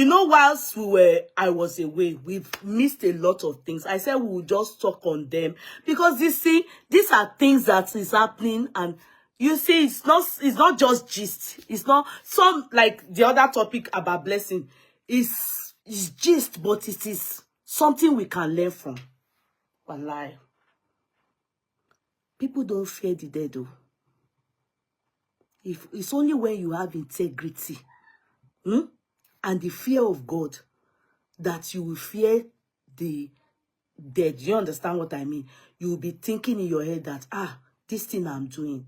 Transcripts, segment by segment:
You know, I was away, we've missed a lot of things. I said we will just talk on them because these are things that is happening, and you see, it's not just gist. It's not some like the other topic about blessing. It's gist, but it is something we can learn from. Wallahi. People don't fear the dead, though. If it's only when you have integrity, and the fear of God, that you will fear the dead. You understand what I mean? You will be thinking in your head that, this thing I'm doing,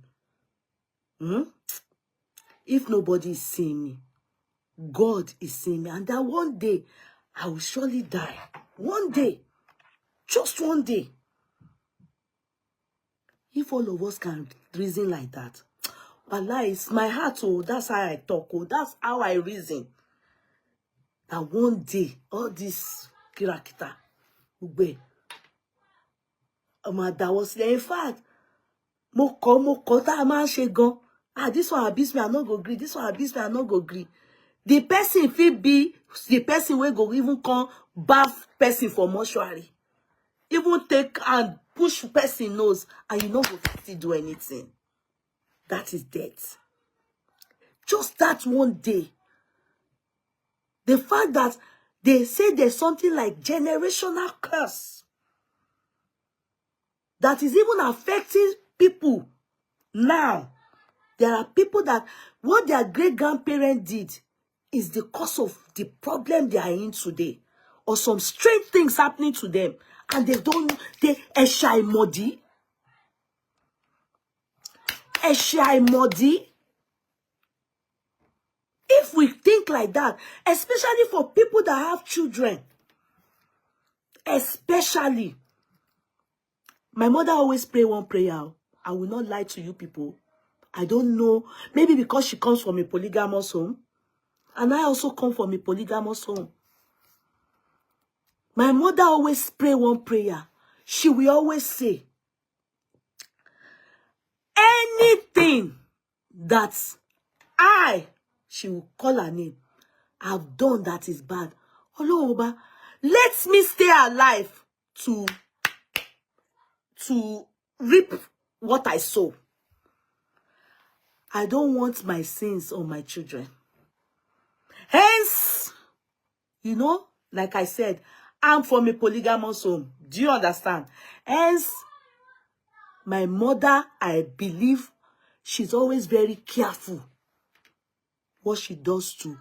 if nobody is seeing me, God is seeing me, and that one day I will surely die. One day, just one day. If all of us can reason like that, Allah, it's my heart, oh, that's how I talk, oh, that's how I reason. That one day, all this kirakita, ugbe, that was there. In fact, mo ta ma she gan. This one abuse me, I no go agree. This one abuse me, I no go agree. The person fit be the person wey go even come bath person for mortuary. Even take and push person nose, and you no go still do anything. That is death. Just that one day. The fact that they say there's something like generational curse that is even affecting people now. There are people that what their great-grandparents did is the cause of the problem they are in today, or some strange things happening to them, and they don't, Eshai Modi. If we think like that, especially for people that have children, especially, my mother always pray one prayer. I will not lie to you people. I don't know. Maybe because she comes from a polygamous home, and I also come from a polygamous home. My mother always pray one prayer. She will always say, anything that she will call her name, I've done that is bad, Ọlọ́run Ọba, let me stay alive to reap what I sow. I don't want my sins on my children. Hence, like I said, I'm from a polygamous home. Do you understand? Hence, my mother, I believe, she's always very careful what she does to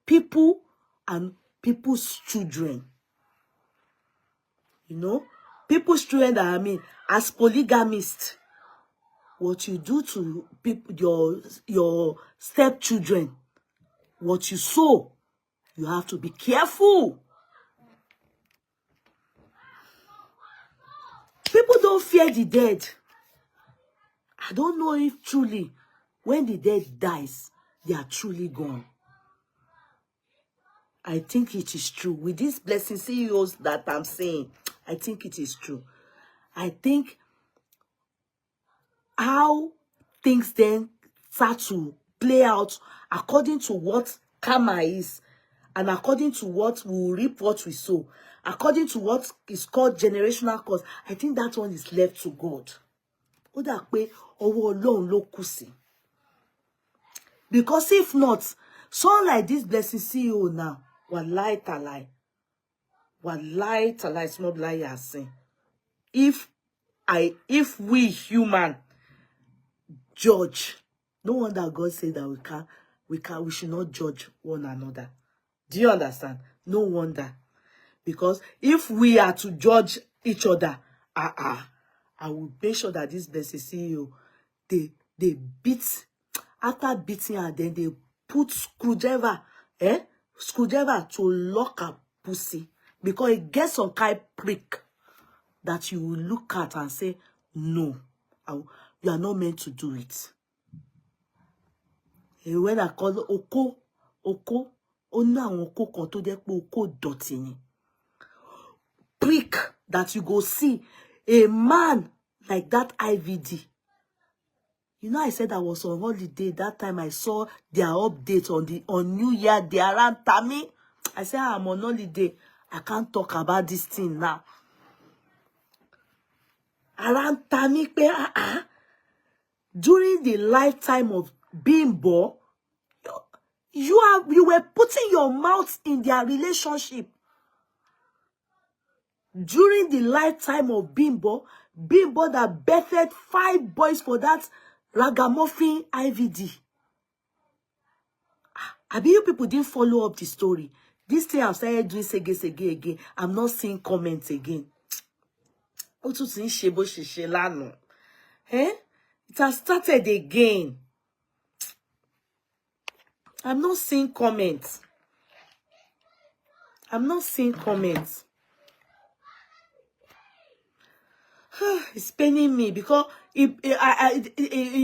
people and people's children. People's children that as polygamists, what you do to people, your stepchildren, what you sow, you have to be careful. People don't fear the dead. I don't know if truly, when the dead dies, they are truly gone. I think it is true. With these blessing CEOs that I'm saying, I think it is true. I think how things then start to play out according to what karma is, and according to what we will reap what we sow, according to what is called generational curse, I think that one is left to God. Because if not, someone like this blessing CEO now, wallahi talai, it's not like you're saying. If we human judge, no wonder God said that we should not judge one another. Do you understand? No wonder. Because if we are to judge each other, I will make sure that this blessed CEO, they beat, after beating her, then they put screwdriver to lock her pussy, because it gets some kind of prick that you will look at and say, no, you are not meant to do it. And when I call Oko, Oko kan tó jẹ́ pé Oko dọ̀tí ni. Prick that you go see a man like that IVD. I said I was on holiday that time. I saw their update on New Year. They around Tammy. I say, I'm on holiday. I can't talk about this thing now. Around Tamikpe, during the lifetime of Bimbo, you were putting your mouth in their relationship. During the lifetime of Bimbo that birthed 5 boys for that ragamuffin IVD. I bet you people didn't follow up the story. This thing I've started doing again. I'm not seeing comments again. Eh? It has started again. I'm not seeing comments. I'm not seeing comments. It's paining me because you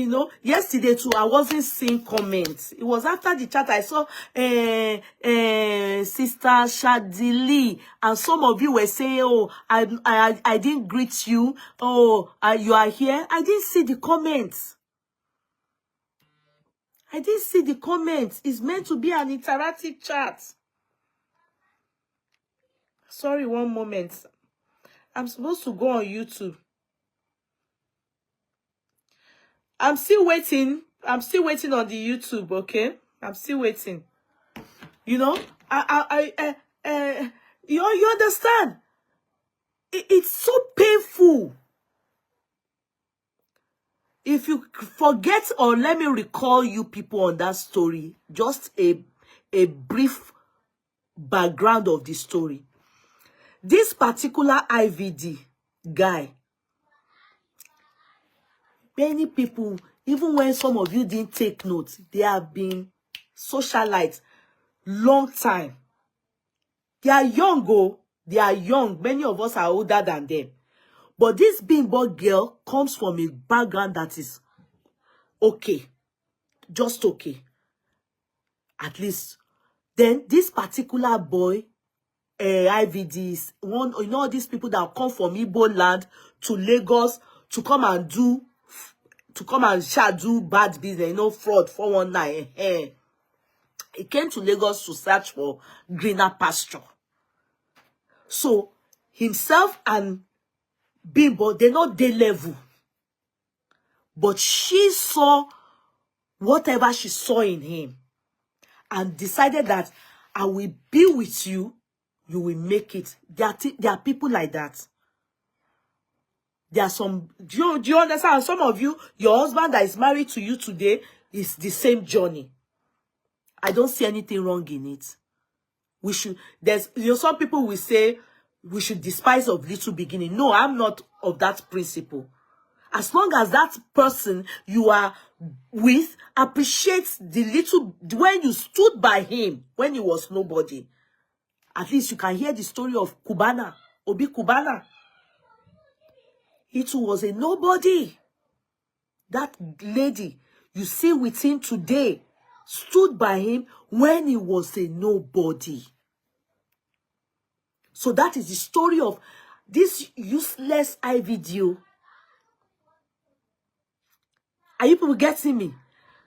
know, yesterday too I wasn't seeing comments. It was after the chat I saw Sister Shadili, and some of you were saying, oh, I didn't greet you. Oh, you are here. I didn't see the comments. I didn't see the comments. It's meant to be an interactive chat. Sorry, one moment. I'm supposed to go on YouTube. I'm still waiting. I'm still waiting on the YouTube, okay? I'm still waiting. You know, you understand? It's so painful. If you forget, or let me recall you people on that story, just a brief background of the story. This particular IVD guy, many people, even when some of you didn't take note, they have been socialites long time. They are young, oh, they are young. Many of us are older than them. But this bimbo girl comes from a background that is okay. Just okay. At least. Then this particular boy, IVDs, one, you know, these people that come from Igbo land to Lagos to come and do bad business, you know, fraud, 419. He came to Lagos to search for greener pasture. So himself and Bimbo, they're not day level. But she saw whatever she saw in him and decided that I will be with you, you will make it. There are people like that. There are some, do you understand? Some of you, your husband that is married to you today is the same journey. I don't see anything wrong in it. We should, there's, you know, some people will say we should despise of little beginning. No, I'm not of that principle. As long as that person you are with appreciates the little, when you stood by him, when he was nobody. At least you can hear the story of Kubana, Obi Kubana. He too was a nobody. That lady you see with him today stood by him when he was a nobody. So that is the story of this useless IVD. Are you people getting me?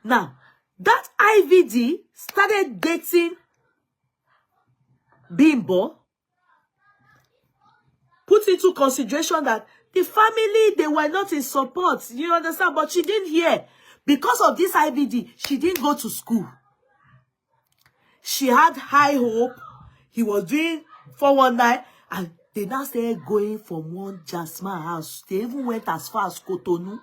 Now, that IVD started dating Bimbo. Put into consideration that the family, they were not in support. You understand? But she didn't hear. Because of this IVD, she didn't go to school. She had high hope. He was doing 419. And they now started going from one Jasmine house. They even went as far as Cotonou.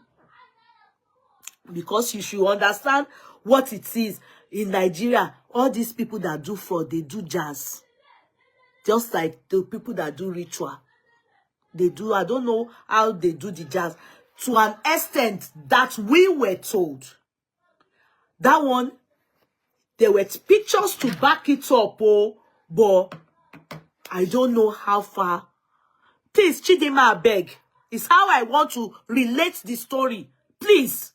Because you should understand what it is. In Nigeria, all these people that do fraud, they do jazz. Just like the people that do ritual. They do, I don't know how they do the jazz. To an extent that we were told. That one, there were pictures to back it up, oh, but I don't know how far. Please, Chidima, I beg. It's how I want to relate the story. Please.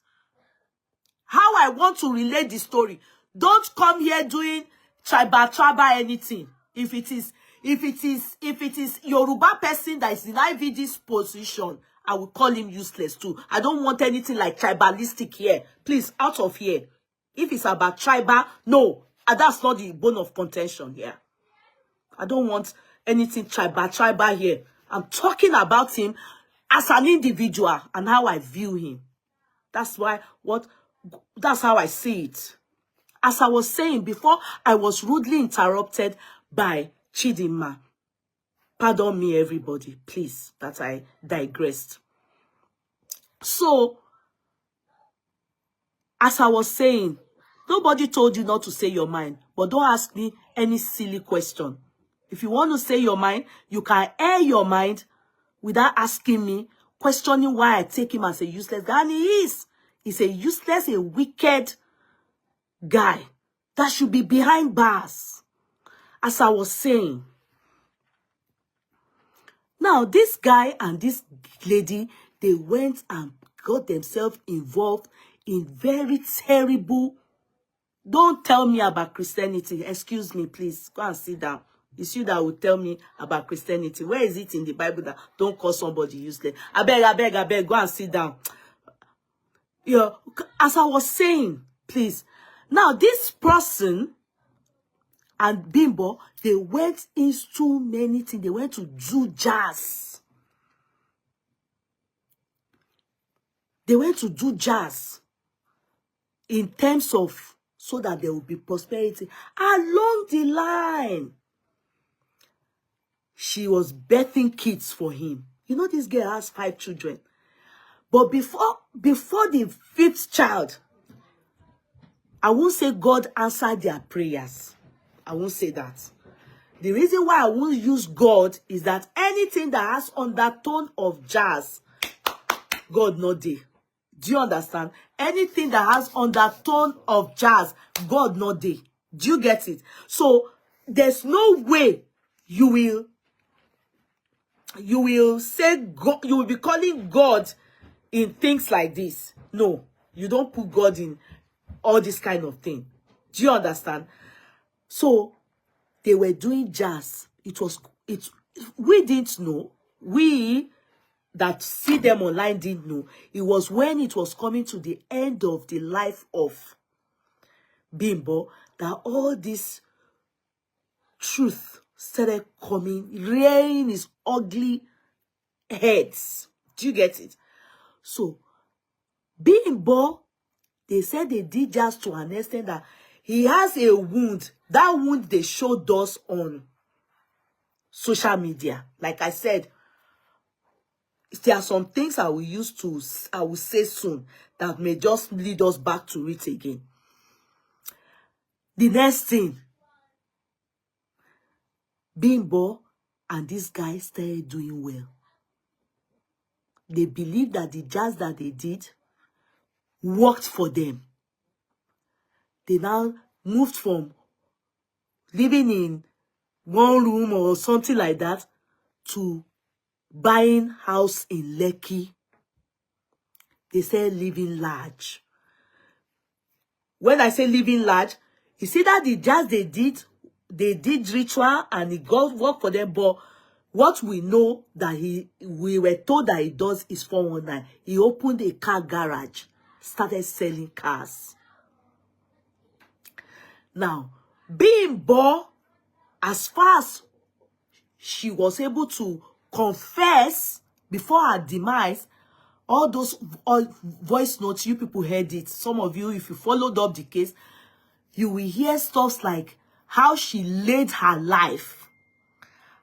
How I want to relate the story. Don't come here doing tribal anything. If it is Yoruba person that is in IVD's position, I will call him useless too. I don't want anything like tribalistic here. Please, out of here. If it's about tribal, no. And that's not the bone of contention here. I don't want anything tribal here. I'm talking about him as an individual and how I view him. That's how I see it. As I was saying before, I was rudely interrupted by Chidinma. Pardon me, everybody, please, that I digressed. So, as I was saying, nobody told you not to say your mind, but don't ask me any silly question. If you want to say your mind, you can air your mind without asking me, questioning why I take him as a useless guy. And he is. He's a useless, a wicked guy that should be behind bars. As I was saying. Now, this guy and this lady, they went and got themselves involved in very terrible. Don't tell me about Christianity. Excuse me, please. Go and sit down. It's you that will tell me about Christianity. Where is it in the Bible that don't call somebody useless? I beg, go and sit down. Yeah, as I was saying, please. Now, this person and Bimbo, they went into many things. They went to do jazz. They went to do jazz in terms of so that there will be prosperity along the line. She was birthing kids for him. You know, this girl has 5 children. But before the 5th child, I won't say God answered their prayers. I won't say that. The reason why I won't use God is that anything that has undertone of jazz, God not there. Do you understand? Anything that has undertone of jazz, God not there. Do you get it? So there's no way you will say God, you will be calling God in things like this. No, you don't put God in all this kind of thing. Do you understand? So they were doing jazz. We didn't know. We that see them online didn't know. It was when it was coming to the end of the life of Bimbo that all this truth started coming, rearing its ugly heads. Do you get it? So, Bimbo, they said they did just to an extent that he has a wound. That wound they showed us on social media. Like I said, there are some things I will say soon that may just lead us back to it again. The next thing, Bimbo and this guy started doing well. They believed that the jazz that they did worked for them. They now moved from living in one room or something like that to buying house in Lekki. They say living large. When I say living large, you see that the jazz they did ritual and it got work for them. But what we know that we were told that he does is 419. He opened a car garage, started selling cars. Now, Bimbo, as far as she was able to confess before her demise, all those voice notes, you people heard it. Some of you, if you followed up the case, you will hear stuff like how she laid her life.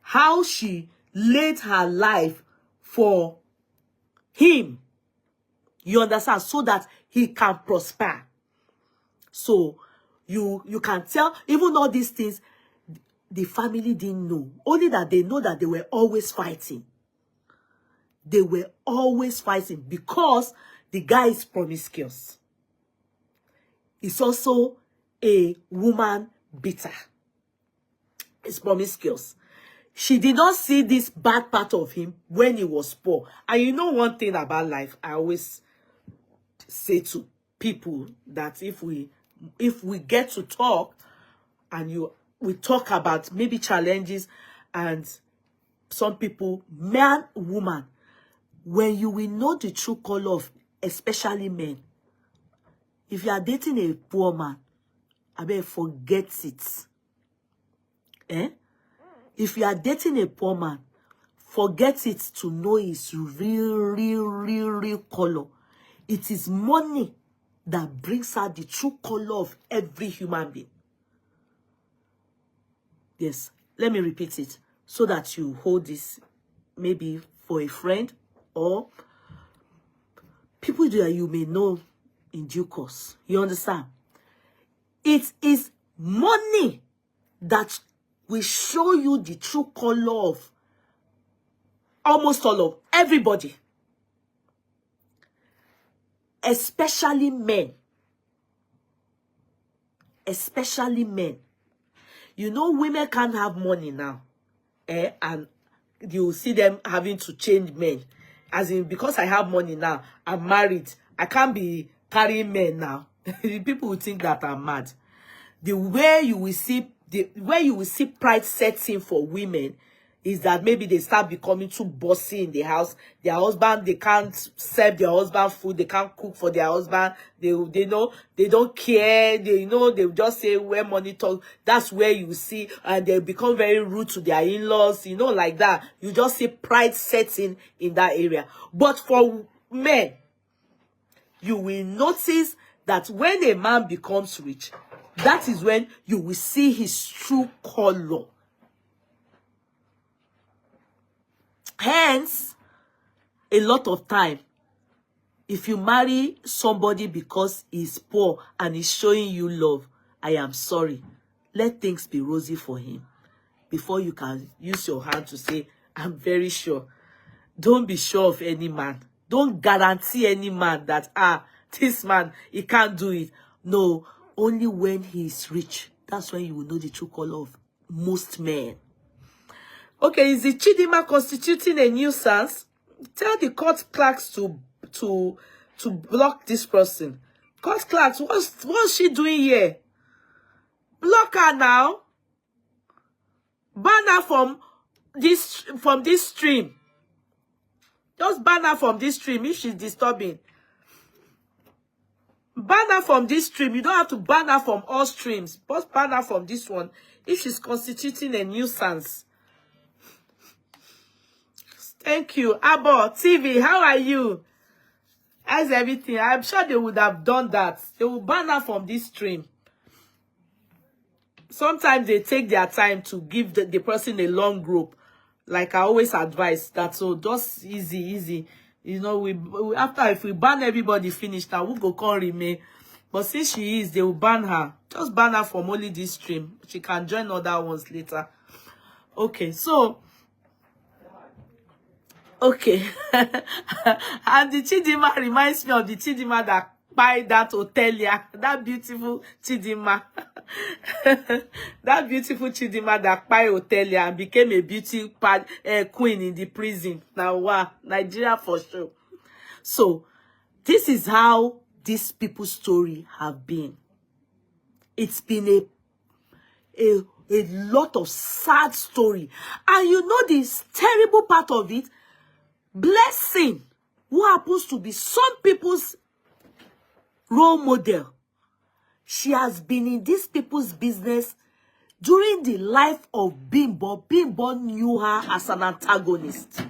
How she laid her life for him. You understand? So that he can prosper. So you can tell, even all these things, the family didn't know. Only that they know that they were always fighting. They were always fighting because the guy is promiscuous. He's also a woman beater. He's promiscuous. She did not see this bad part of him when he was poor. And you know one thing about life, I always say to people that if we get to talk and we talk about maybe challenges and some people, man, woman, when you will know the true color of especially men, if you are dating a poor man, I better forget it. If you are dating a poor man, forget it to know his real color. It is money that brings out the true color of every human being. Yes, let me repeat it so that you hold this maybe for a friend or people that you may know in due course. You understand? It is money that will show you the true color of almost all of everybody. Especially men. Especially men. You know, women can't have money now. And you see them having to change men. As in, because I have money now, I'm married. I can't be carrying men now. People will think that I'm mad. The way you will see pride setting for women is that maybe they start becoming too bossy in the house. Their husband, they can't serve their husband food. They can't cook for their husband. They know they don't care. They just say where money talk. That's where you see, and they become very rude to their in-laws. Like that. You just see pride setting in that area. But for men, you will notice that when a man becomes rich, that is when you will see his true color. Hence, a lot of time, if you marry somebody because he's poor and he's showing you love, I am sorry. Let things be rosy for him before you can use your hand to say, I'm very sure. Don't be sure of any man. Don't guarantee any man that, this man, he can't do it. No, only when he is rich. That's when you will know the true color of most men. Okay, is the Chidima constituting a nuisance? Tell the court clerks to block this person. Court clerks, what's she doing here? Block her now. Ban her from this stream. Just ban her from this stream if she's disturbing. Ban her from this stream. You don't have to ban her from all streams. Just ban her from this one if she's constituting a nuisance. Thank you. Abo TV, how are you? How's everything? I'm sure they would have done that. They will ban her from this stream. Sometimes they take their time to give the person a long rope. Like I always advise that. So just easy. We after if we ban everybody finish now, we go call remain. But since she is, they will ban her. Just ban her from only this stream. She can join other ones later. Okay, so okay. And the Chidima reminds me of the Chidima that buy that hotel, yeah. That beautiful Chidima. That beautiful Chidima that buy hotel, yeah, and became a beauty queen in the prison. Now, wow, Nigeria for sure. So, this is how these people's story have been. It's been a lot of sad story. And you know this terrible part of it? Blessing, who happens to be some people's role model. She has been in these people's business during the life of Bimbo. Bimbo knew her as an antagonist.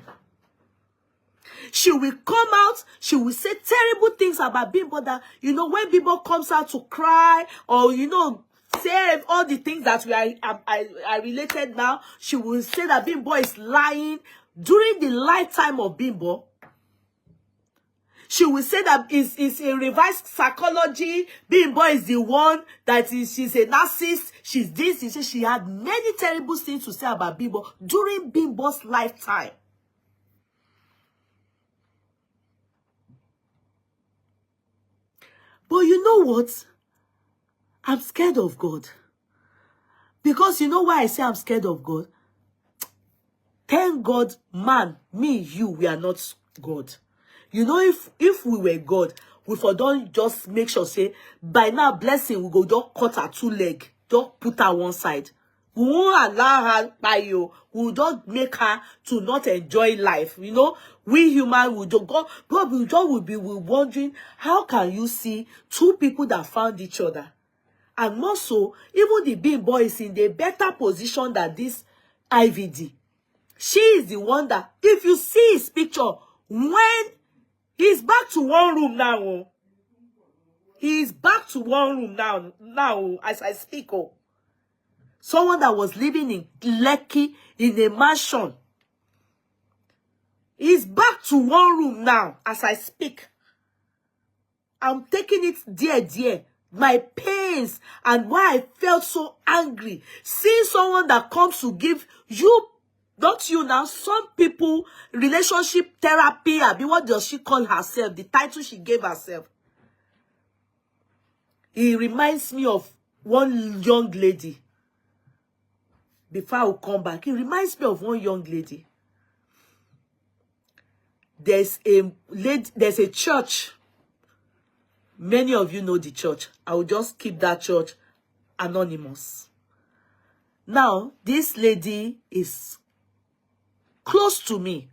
She will come out, she will say terrible things about Bimbo that, when Bimbo comes out to cry or, say all the things that I related now, she will say that Bimbo is lying. During the lifetime of Bimbo, she will say that it's a revised psychology. Bimbo is the one that she's a narcissist. She's this. She had many terrible things to say about Bimbo during Bimbo's lifetime. But you know what? I'm scared of God. Because you know why I say I'm scared of God? Thank God, man, me, you, we are not God. If we were God, we for don't just make sure, say, by now, blessing, we go just cut her 2 legs, just put her one side. We won't allow her by you. We will just make her to not enjoy life. We human will just go, but we will be wondering, how can you see 2 people that found each other? And more so, even the Bimbo is in a better position than this IVD. She is the one that, if you see his picture, when he's back to one room now, oh. He's back to one room now, as I speak, oh. Someone that was living in Lekki in a mansion. He's back to one room now, as I speak. I'm taking it dear. My pains and why I felt so angry. Seeing someone that comes to give you, not you now, some people, relationship therapy, what does she call herself? The title she gave herself. It reminds me of one young lady. Before I will come back, it reminds me of one young lady. There's a church. Many of you know the church. I will just keep that church anonymous. Now, this lady is close to me.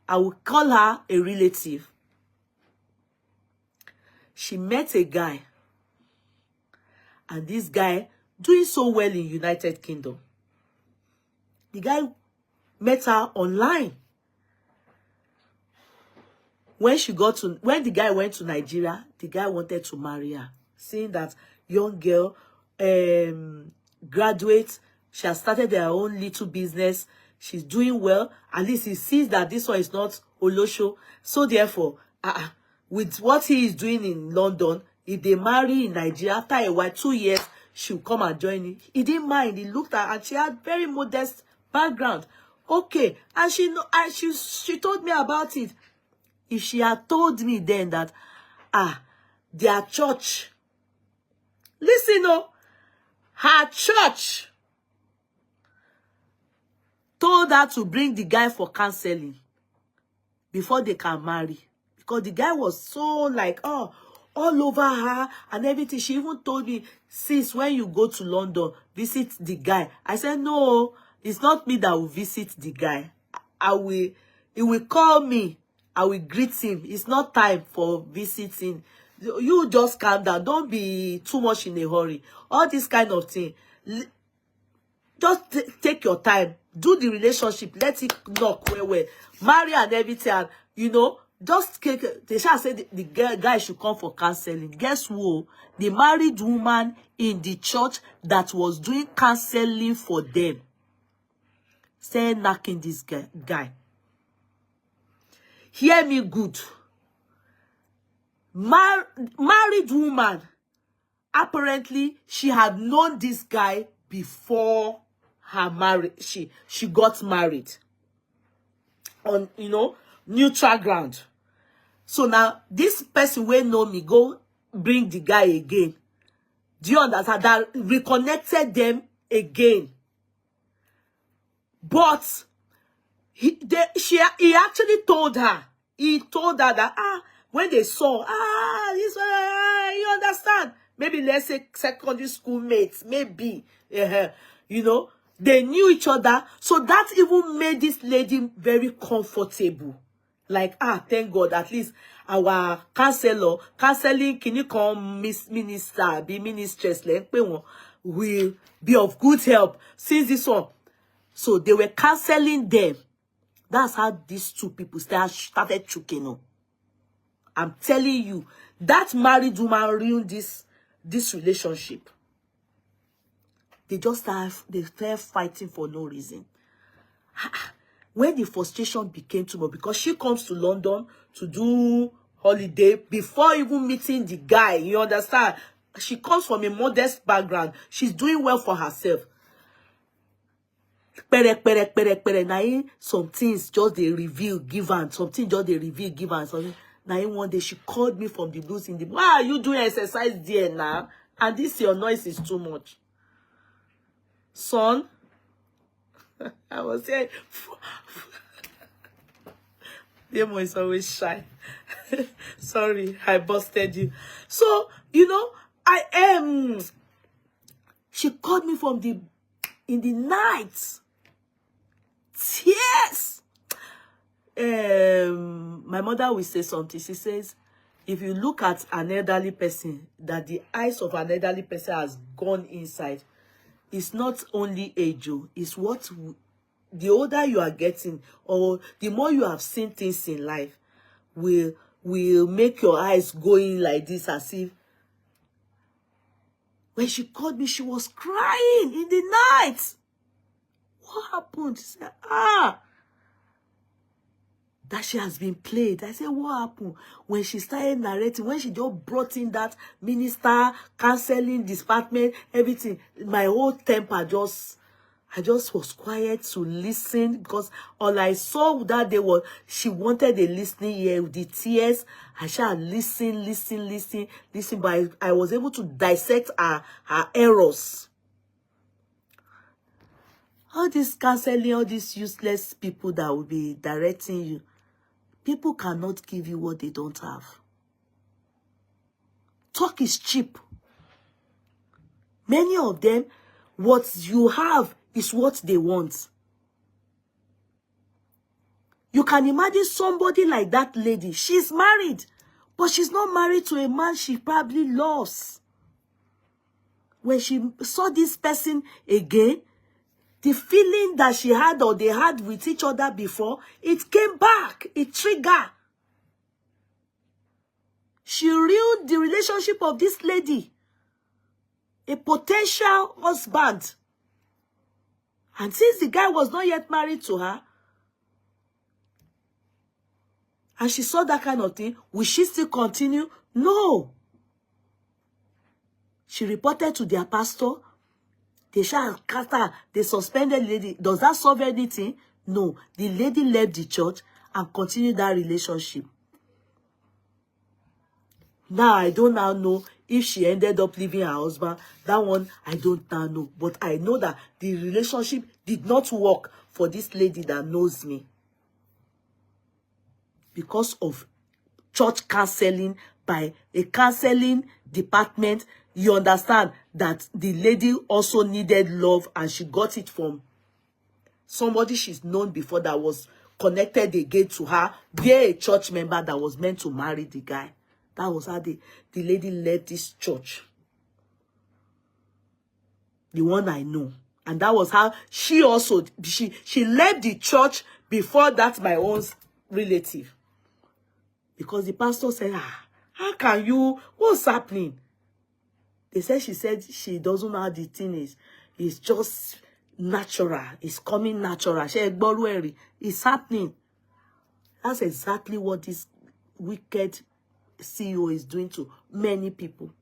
I will call her a relative. She met a guy. And this guy doing so well in United Kingdom. The guy met her online. When the guy went to Nigeria, the guy wanted to marry her. Seeing that young girl, graduate, she has started her own little business. She's doing well. At least he sees that this one is not Olosho. So therefore, with what he is doing in London, if they marry in Nigeria, after a while, 2 years, she'll come and join him. He didn't mind. He looked at her and she had very modest background. Okay. And she told me about it. If she had told me then that, their church, listen, her church told her to bring the guy for counseling before they can marry. Because the guy was so like, all over her and everything. She even told me, sis, when you go to London, visit the guy. I said, no, it's not me that will visit the guy. He will call me. I will greet him. It's not time for visiting. You just calm down. Don't be too much in a hurry. All this kind of thing. Just take your time. Do the relationship. Let it knock well. Marry and everything. And, just they shall say the guy should come for counseling. Guess who? The married woman in the church that was doing counseling for them. Say knocking this guy. Hear me good. Married woman. Apparently, she had known this guy before her marriage. She got married. On, neutral ground. So now, this person will know me, go bring the guy again. Do you understand? That reconnected them again. But he actually told her. He told her that, when they saw, this one, you understand? Maybe let's say secondary school mates, maybe, they knew each other. So that even made this lady very comfortable. Like, thank God, at least our counseling, can you come minister, be mistress, will be of good help. Since this one. So they were counseling them. That's how these two people started choking on. I'm telling you, that married woman ruined this relationship. They started fighting for no reason. When the frustration became too much, because she comes to London to do holiday before even meeting the guy, you understand? She comes from a modest background. She's doing well for herself. Now, some things just they reveal, give and something just they reveal, give and something. Now, one day she called me from the blues in the, why are you doing exercise there now? And this your noise is too much. Son, I was saying, Demo is always shy. Sorry, I busted you. So, she called me from in the night. Tears. My mother will say something. She says, if you look at an elderly person, that the eyes of an elderly person has gone inside, it's not only age, it's what the older you are getting, or the more you have seen things in life, will make your eyes going like this, as if when she called me, she was crying in the night. What happened? She said, that she has been played. I said, what happened? When she started narrating, when she just brought in that minister, counseling department, everything, my whole temper I just was quiet to listen, because all I saw that day was she wanted a listening ear with the tears. I shall listen, but I was able to dissect her errors. All this counseling, all these useless people that will be directing you, people cannot give you what they don't have. Talk is cheap. Many of them, what you have is what they want. You can imagine somebody like that lady. She's married, but she's not married to a man she probably loves. When she saw this person again, the feeling that she had or they had with each other before, it came back. It triggered. She ruined the relationship of this lady, a potential husband. And since the guy was not yet married to her, and she saw that kind of thing, will she still continue? No. She reported to their pastor. They shall cast her. They suspended the lady. Does that solve anything? No. The lady left the church and continued that relationship. Now, I don't now know if she ended up leaving her husband. That one, I don't now know. But I know that the relationship did not work for this lady that knows me. Because of church counseling by a counseling department. You understand that the lady also needed love, and she got it from somebody she's known before that was connected again to her. They're a church member that was meant to marry the guy. That was how the lady left this church. The one I know. And that was how she also, she left the church before that my own relative. Because the pastor said, how can you, what's happening? They said, she said she doesn't know how the thing is. It's just natural. It's coming natural. It's happening. That's exactly what this wicked CEO is doing to many people.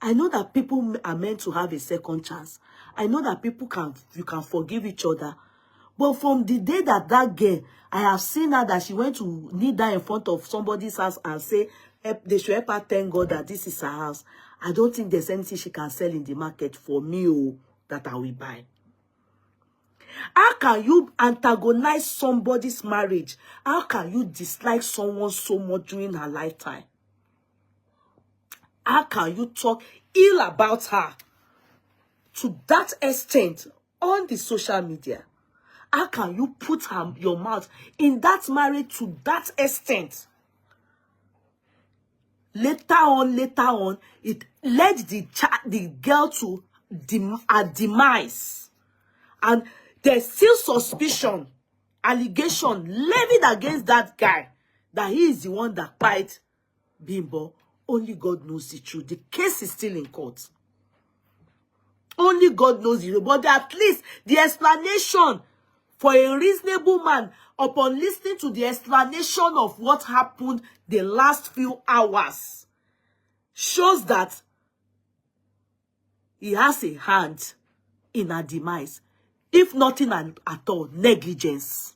I know that people are meant to have a second chance. I know that you can forgive each other. But from the day that girl, I have seen her that she went to kneel down in front of somebody's house and say, they should help her thank God that this is her house. I don't think there's anything she can sell in the market for me that I will buy. How can you antagonize somebody's marriage? How can you dislike someone so much during her lifetime? How can you talk ill about her to that extent on the social media? How can you put your mouth in that marriage to that extent? Later on, it led the girl to a demise. And there's still suspicion, allegation levied against that guy that he is the one that fight Bimbo. Only God knows the truth. The case is still in court. Only God knows the truth. But at least the explanation for a reasonable man, upon listening to the explanation of what happened the last few hours, shows that he has a hand in her demise. If nothing at all, negligence.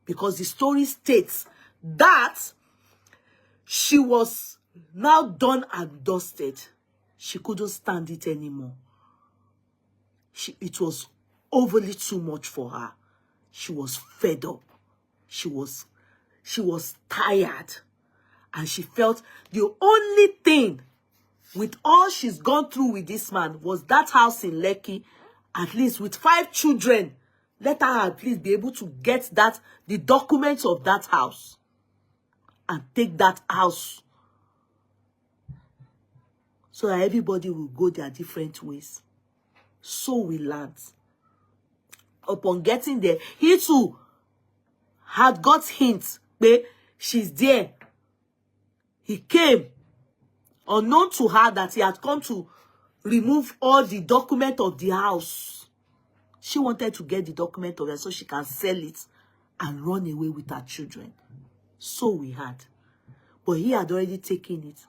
Because the story states that she was now done and dusted. She couldn't stand it anymore. It was overly too much for her. She was fed up. She was tired. And she felt the only thing with all she's gone through with this man was that house in Lekki, at least with 5 children. Let her at least be able to get the documents of that house and take that house so that everybody will go their different ways. So we learned. Upon getting there, he too had got hints that she's there. He came, unknown to her, that he had come to remove all the document of the house. She wanted to get the document of it so she can sell it and run away with her children. So we had. But he had already taken it.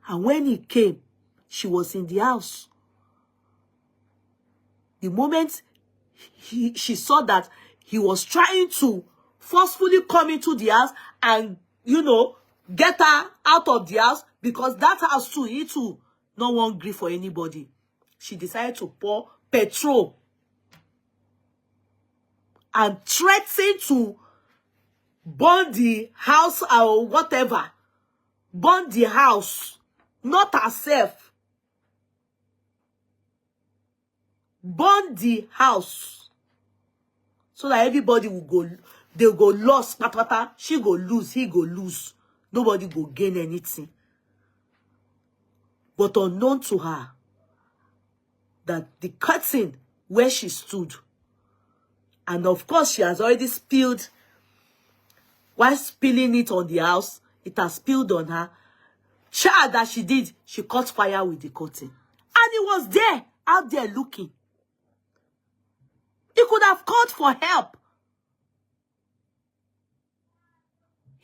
And when he came, she was in the house. The moment she saw that he was trying to forcefully come into the house and, you know, get her out of the house, because that house too, he too, no one grief for anybody. She decided to pour petrol and threatened to burn the house or whatever. Burn the house, not herself. Burn the house. So that everybody will go, they'll go lost. She go lose, he go lose. Nobody go gain anything. But unknown to her, that the curtain where she stood, and of course she has already spilled, while spilling it on the house, it has spilled on her. Child that she did, she caught fire with the curtain. And he was there, out there looking. He could have called for help.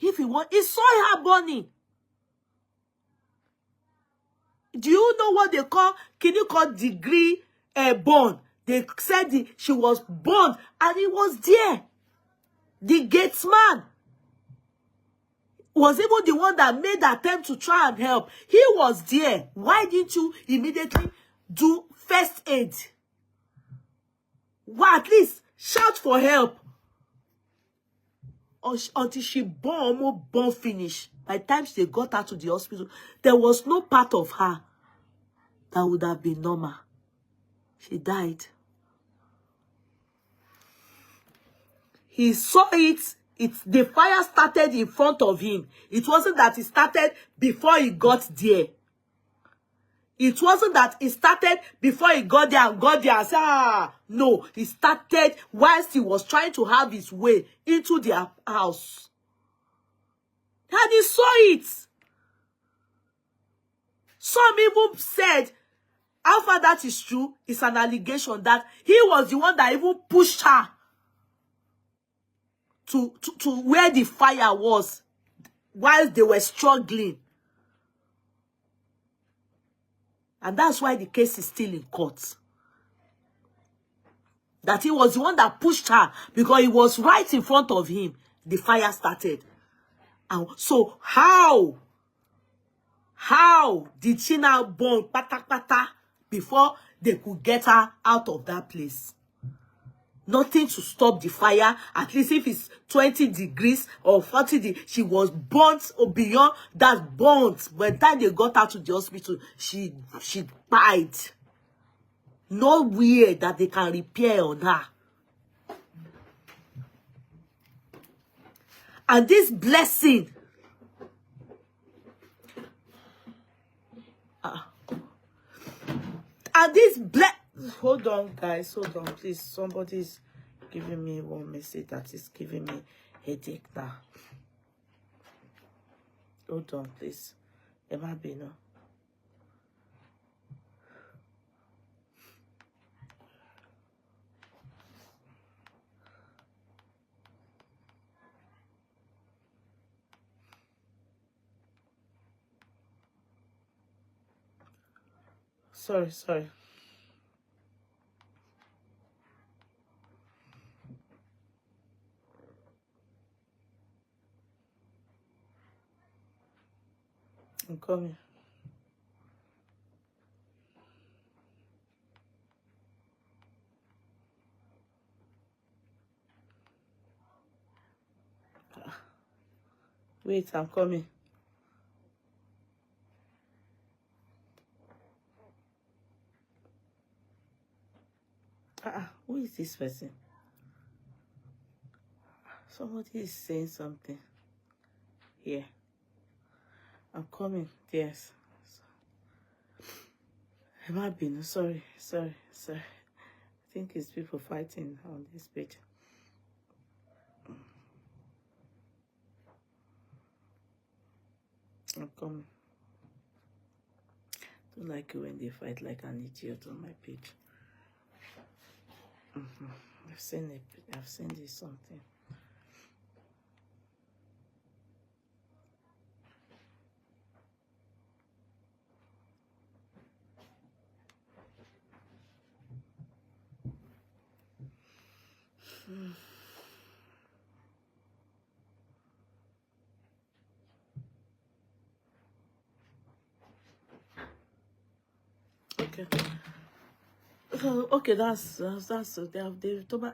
If he want, he saw her burning. Do you know what they call, can you call degree burn? They said she was burned, and he was there. The gatesman was even the one that made the attempt to try and help. He was there. Why didn't you immediately do first aid? Well, at least shout for help. Until she almost born finish. By the time they got her to the hospital, there was no part of her that would have been normal. She died. He saw it. The fire started in front of him. It wasn't that it started before he got there. It wasn't that it started before he got there and said, ah. No, it started whilst he was trying to have his way into their house. And he saw it. Some even said, how far that is true, it's an allegation that he was the one that even pushed her to where the fire was while they were struggling. And that's why the case is still in court. That he was the one that pushed her, because he was right in front of him. The fire started. And so how did she now burn pata before they could get her out of that place? Nothing to stop the fire. At least if it's 20 degrees or 40 degrees, she was burnt or beyond that burnt. By the time they got her to the hospital, she died. No way that they can repair on her. And this blessing, hold on, guys, hold on, please. Somebody's giving me one message that is giving me headache now. Hold on, please. It might be no. Sorry. I'm coming. Wait, I'm coming. Who is this person? Somebody is saying something. Here. I'm coming. Yes. It might be. No, sorry. I think it's people fighting on this page. I'm coming. Don't like it when they fight like an idiot on my page. I've seen it. I've seen this something. Okay. Okay, that's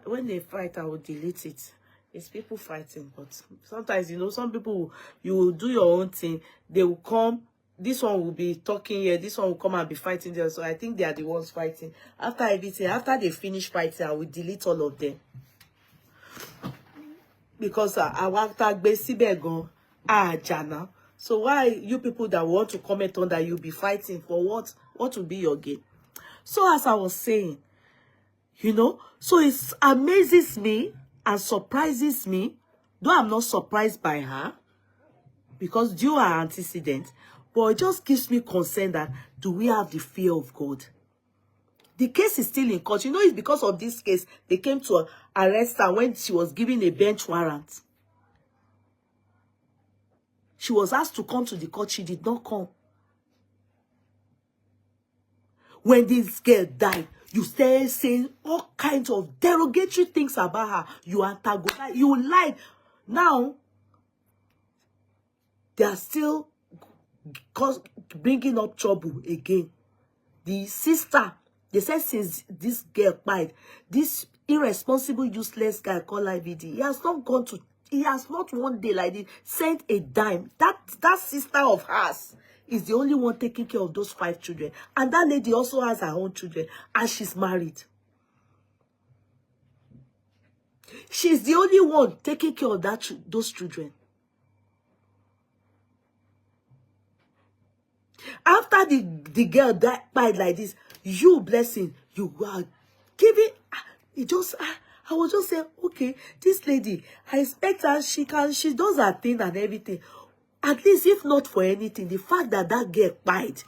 when they fight, I will delete it. It's people fighting, but sometimes some people you will do your own thing. They will come. This one will be talking here. This one will come and be fighting there. So I think they are the ones fighting. After everything, after they finish fighting, I will delete all of them because I want to be sibegon jana. So why you people that want to comment on that you'll be fighting for what? What will be your game? So as I was saying, so it amazes me and surprises me, though I'm not surprised by her, because due her antecedent, but it just gives me concern that do we have the fear of God? The case is still in court. It's because of this case they came to arrest her when she was given a bench warrant. She was asked to come to the court. She did not come. When this girl died, you started saying all kinds of derogatory things about her. You antagonize, you lied. Now, they are still bringing up trouble again. The sister, they said since this girl died, this irresponsible, useless guy called IBD, he has not one day like this sent a dime. That sister of hers is the only one taking care of those 5 children. And that lady also has her own children. And she's married. She's the only one taking care of those children. After the girl died like this, you blessing, you are giving. I was just saying, okay, this lady, I expect her, she does her thing and everything. At least, if not for anything, the fact that girl died,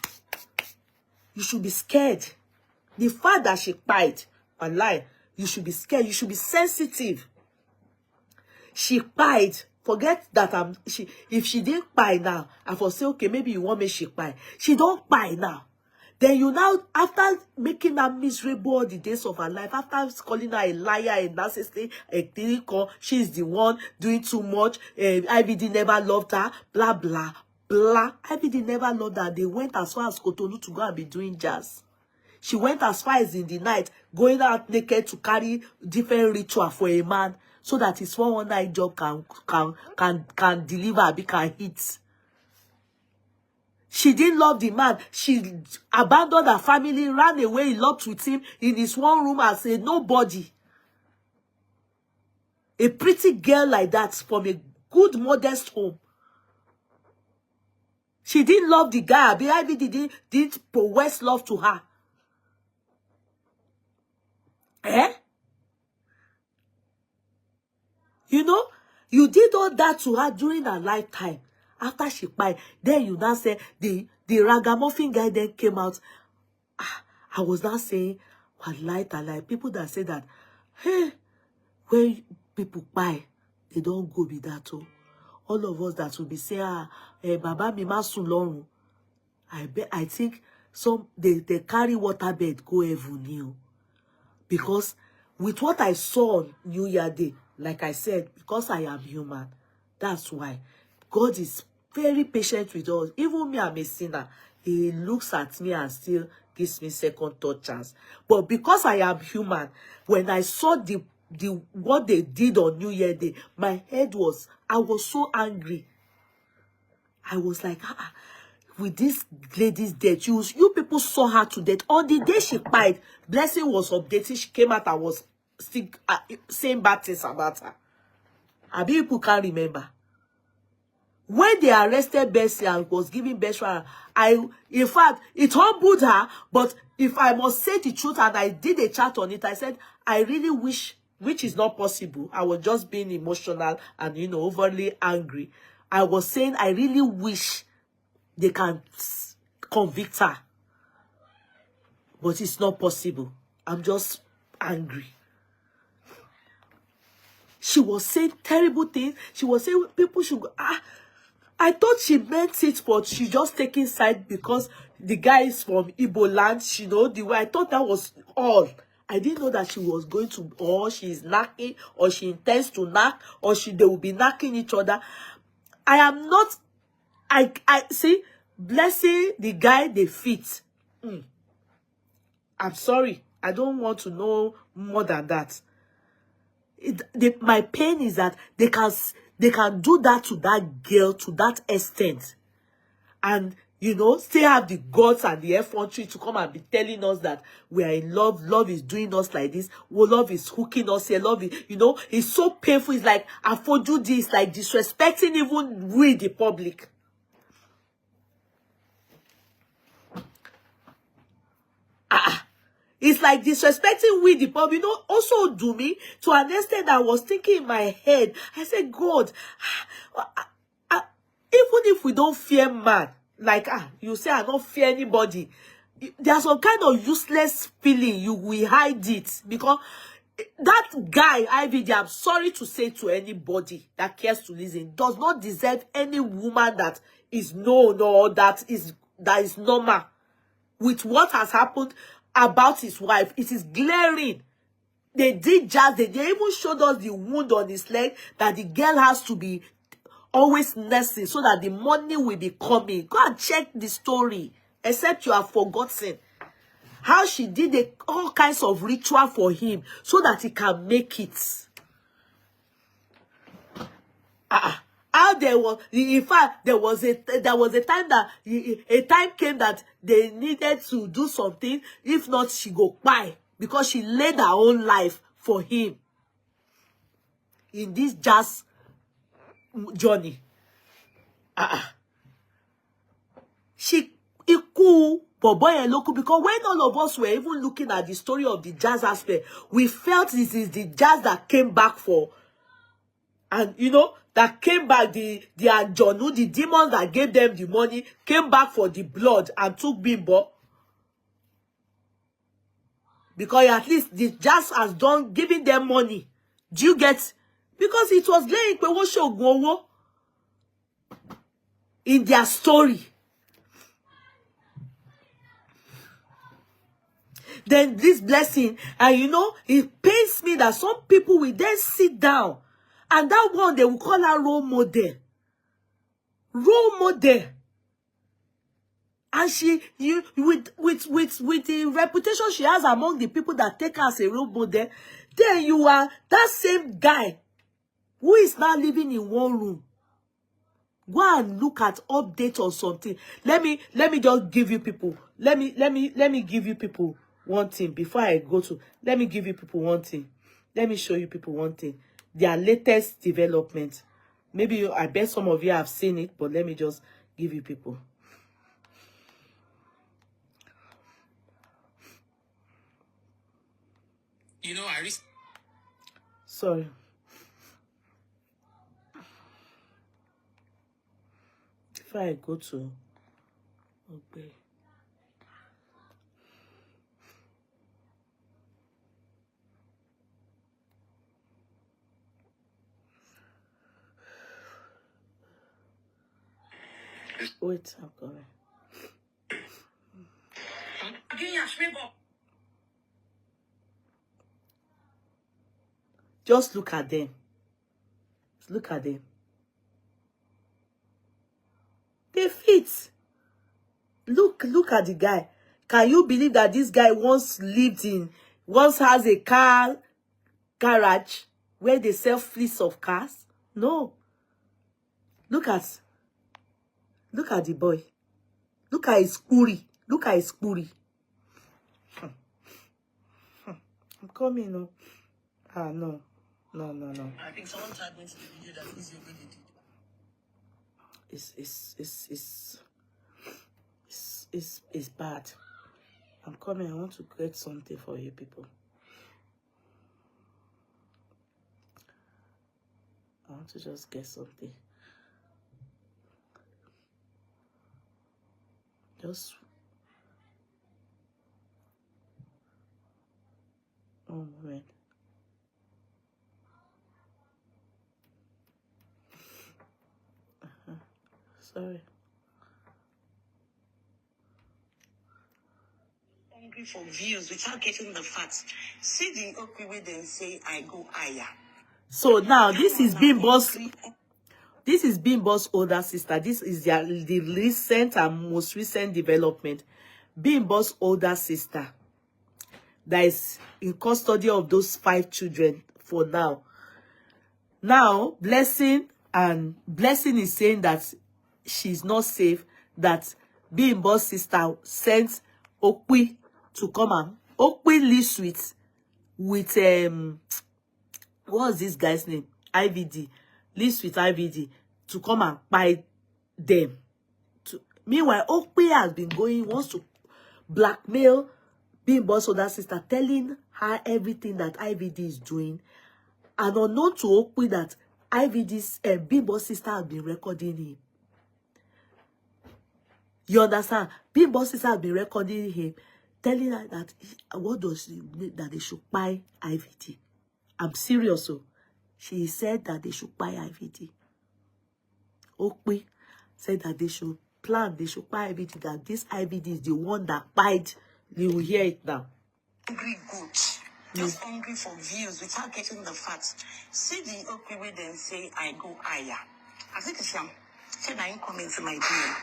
you should be scared. The fact that she died, online, you should be scared. You should be sensitive. She died. Forget that if she didn't buy now, I for say, okay, maybe you want me she buy. She don't buy now. Then you now, after making her miserable all the days of her life, after calling her a liar, a narcissist, a clinical, she's the one doing too much, IBD never loved her, blah, blah, blah. IBD never loved her. They went as far as Cotonou to go and be doing jazz. She went as far as in the night, going out naked to carry different ritual for a man, so that his 419 job can deliver, can hit. She didn't love the man. She abandoned her family, ran away, eloped with him in his one room as a nobody. A pretty girl like that from a good, modest home. She didn't love the guy. IBD didn't profess love to her. You did all that to her during her lifetime. After she died, then you now say the ragamuffin guy then came out. I was not saying what light and light. People that say that, hey, when people buy, they don't go with that. Oh. All of us that will be saying, Baba mi ma sun lorun. I think they carry waterbed go heaven new. Because with what I saw on New Year Day, like I said, because I am human, that's why God is very patient with us. Even me, I'm a sinner. He looks at me and still gives me second, third chance. But because I am human, when I saw what they did on New Year Day, I was so angry. I was like, with this lady's death, you people saw her to death. On the day she died, Blessing was updating. She came out and was still saying bad things about her. People can't remember. When they arrested Bessie and was giving Bessie, in fact, it humbled her. But if I must say the truth, and I did a chat on it, I said, I really wish, which is not possible. I was just being emotional and, you know, overly angry. I was saying, I really wish they can convict her. But it's not possible. I'm just angry. She was saying terrible things. She was saying people should go. I thought she meant it, but she just taking side because the guy is from Igbo land. She know the way. I thought that was all. I didn't know that she was going to, or she's knocking, or she intends to knock, or they will be knocking each other. I am not. I see, blessing the guy they fit. I'm sorry. I don't want to know more than that. My pain is that they can do that to that girl to that extent, and you know, still have the guts and the effrontery to come and be telling us that we are in love. Love is doing us like this. Well, love is hooking us here. Love is, you know, it's so painful. It's like I for do this, like disrespecting even we the public. It's like disrespecting we the public. You know, also do me to an extent that I was thinking in my head. I said, God, even if we don't fear man, like you say I don't fear anybody, there's some kind of useless feeling. You will hide it because that guy, IVD, I'm sorry to say to anybody that cares to listen, does not deserve any woman that is that is normal with what has happened about his wife. It is glaring. They did just, they even showed us the wound on his leg that the girl has to be always nursing so that the money will be coming. Go and check the story, except you have forgotten how she did all kinds of ritual for him so that he can make it. How there was, in fact, there was a time that a time came that they needed to do something. If not, she go buy because she laid her own life for him in this jazz journey. She cool, but boy and local, because when all of us were even looking at the story of the jazz aspect, we felt this is the jazz that came back for. And you know, that came back, the Anjonu, the demons that gave them the money, came back for the blood and took bimbo. Because at least the jazz has done giving them money. Do you get? Because it was laying in their story. Then this blessing, and you know, it pains me that some people will then sit down. And that one, they will call her role model. Role model. And she, with the reputation she has among the people that take her as a role model, then you are that same guy who is now living in one room. Go and look at update or something. Let me just give you people. Let me give you people one thing before I go to. Let me give you people one thing. Let me show you people one thing. Their latest development. Maybe I bet some of you have seen it, but let me just give you people. You know, sorry. If I go to okay. Wait, I'm coming. Just look at them. Look at them. They fit. Look at the guy. Can you believe that this guy once has a car garage where they sell fleets of cars? No. Look at the boy. Look at his kuri. Look at his kuri. I'm coming, no. No. I think someone typed into the video that is your video. It's bad. I'm coming. I want to get something for you people. I want to just get something. Just one moment. Sorry. Hungry for views without getting the facts. See the okay way they say I go higher. So now this is Bimbo's. This is Bimbo's older sister. This is the recent and most recent development. Bimbo's older sister that is in custody of those 5 children for now. Now, Blessing is saying that she's not safe, that Bimbo's sister sent Okwi to come and Okwi lives with what's this guy's name? IVD. Lives with IVD to come and buy them. Meanwhile, Okwi has been wants to blackmail Bimbo's older sister, telling her everything that IVD is doing. And unknown to Okwi that IVD's Bimbo's sister has been recording him. You understand? Bimbo's sister has been recording him, telling her that what does he need, that they should buy IVD. I'm serious. So she said that they should buy IVD. Okwi said that they should buy IVD, that this IVD is the one that bite. You will hear it now. Hungry goat. Just hungry for views without getting the facts. See the Okwi way then say I go higher. I think it's said I ain't coming to my DM.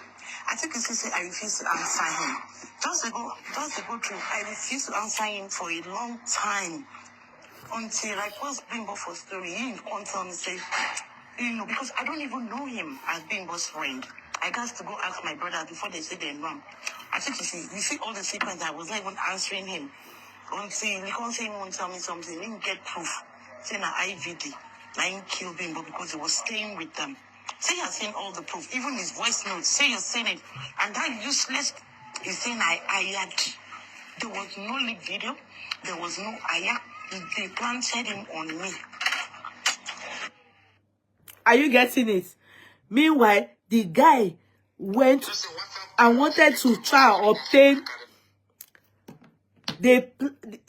I think it's say I refuse to answer him. Just to go through, I refuse to answer him for a long time. Until I post Bimbo for story, he can't tell me say, because I don't even know him as Bimbo's friend. I got to go ask my brother before they say they're wrong. I think you see all the sequence, I was not even answering him. Until he can't say he won't tell me something, he didn't get proof. Saying an IVD, I didn't kill Bimbo because he was staying with them. Say you're saying all the proof, even his voice notes, say you're saying it. And that useless is saying I had. There was no leak video, there was no ayah. They planted him on me. Are you getting it? Meanwhile, the guy went and wanted to try and obtain.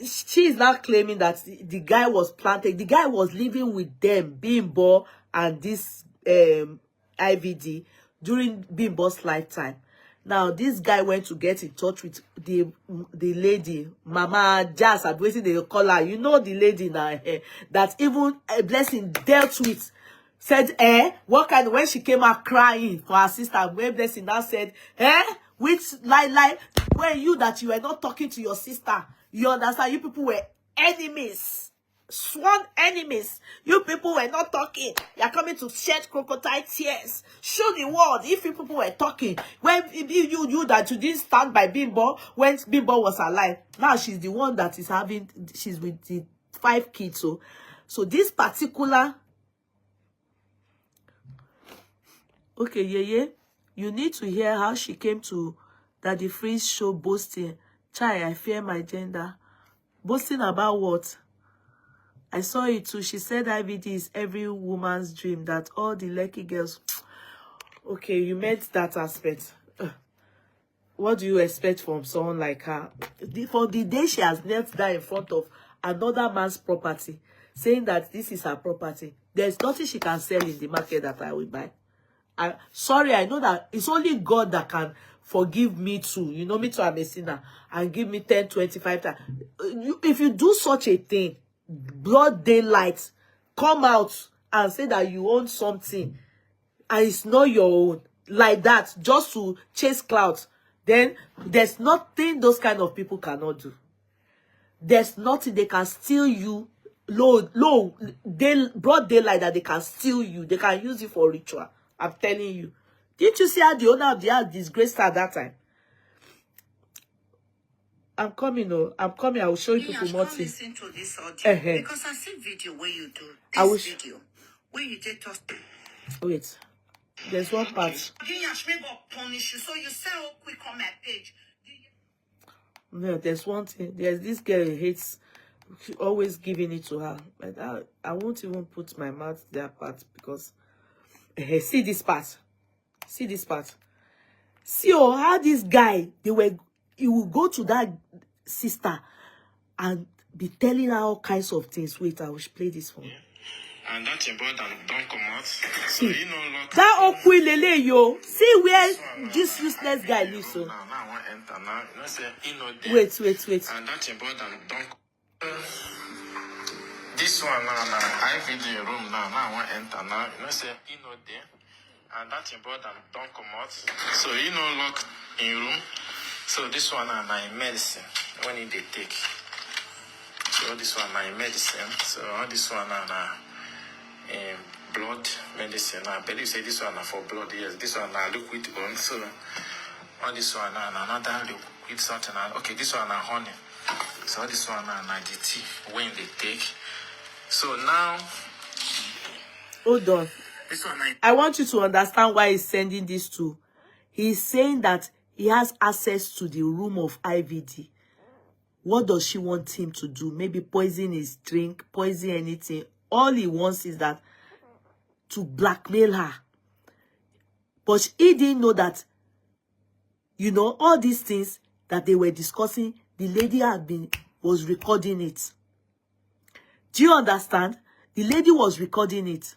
She is now claiming that the guy was planted. The guy was living with them, Bimbo and this IVD during Bimbo's lifetime. Now, this guy went to get in touch with the lady, Mama Jazz, I'm waiting they call her. You know the lady now, that even Blessing dealt with. Said, what kind, when she came out crying for her sister, when Blessing now said, which lie, when you were not talking to your sister, you understand, you people were enemies. Sworn enemies. You people were not talking. You're coming to shed crocodile tears. Show the world if you people were talking. When you that you didn't stand by Bimbo when Bimbo was alive. Now she's the one that is she's with the 5 kids. So this particular. Okay, Yeye, you need to hear how she came to Daddy Freeze show boasting. Chai, I fear my gender. Boasting about what? I saw it too. She said IVD is every woman's dream, that all the lucky girls. Okay, you meant that aspect. What do you expect from someone like her? For the day she has knelt down in front of another man's property, saying that this is her property, there's nothing she can sell in the market that I will buy. Sorry, I know that it's only God that can forgive me too. You know me too, I'm a sinner. And give me 10, 25 times. If you do such a thing, broad daylight, come out and say that you own something and it's not your own, like that, just to chase clouds, then there's nothing those kind of people cannot do. There's nothing they can steal you. Broad daylight that they can steal you. They can use it for ritual. I'm telling you. Didn't you see how the owner of the house disgraced her at that time? I'm coming, I'm coming. I will show you people more things. Listen to this audio because I see video where you do this video where you did talk. Wait. There's one part. Punish you, so you sell quick on my page. No, there's one thing. There's this girl who hates always giving it to her. But I won't even put my mouth there part because see this part. See this part. See how this guy he will go to that sister and be telling her all kinds of things. Wait, I will play this one. Yeah. And that's important. Don't come out. See, so, you know, look, that Okwilele yo. See where this useless guy lives. So. Now I want to enter now. You know, say, you know, wait. And that's important. Don't. This one now, I video room now. Now I want to enter now. You know, say, you know, there. And that's important. Don't come out. So, you know, lock in room. So this one now, in medicine. When they take. So this one now in medicine. So all this one now. Blood medicine. I believe say this one for blood. Yes, this one liquid one. So all this one another liquid something. Okay, this one honey. So this one the tea when they take. So now, hold on. This one I want you to understand why he's sending this to. He's saying that he has access to the room of IVD. What does she want him to do? Maybe poison his drink, poison anything. All he wants is that to blackmail her. But he didn't know that, you know, all these things that they were discussing, the lady was recording it. Do you understand? The lady was recording it.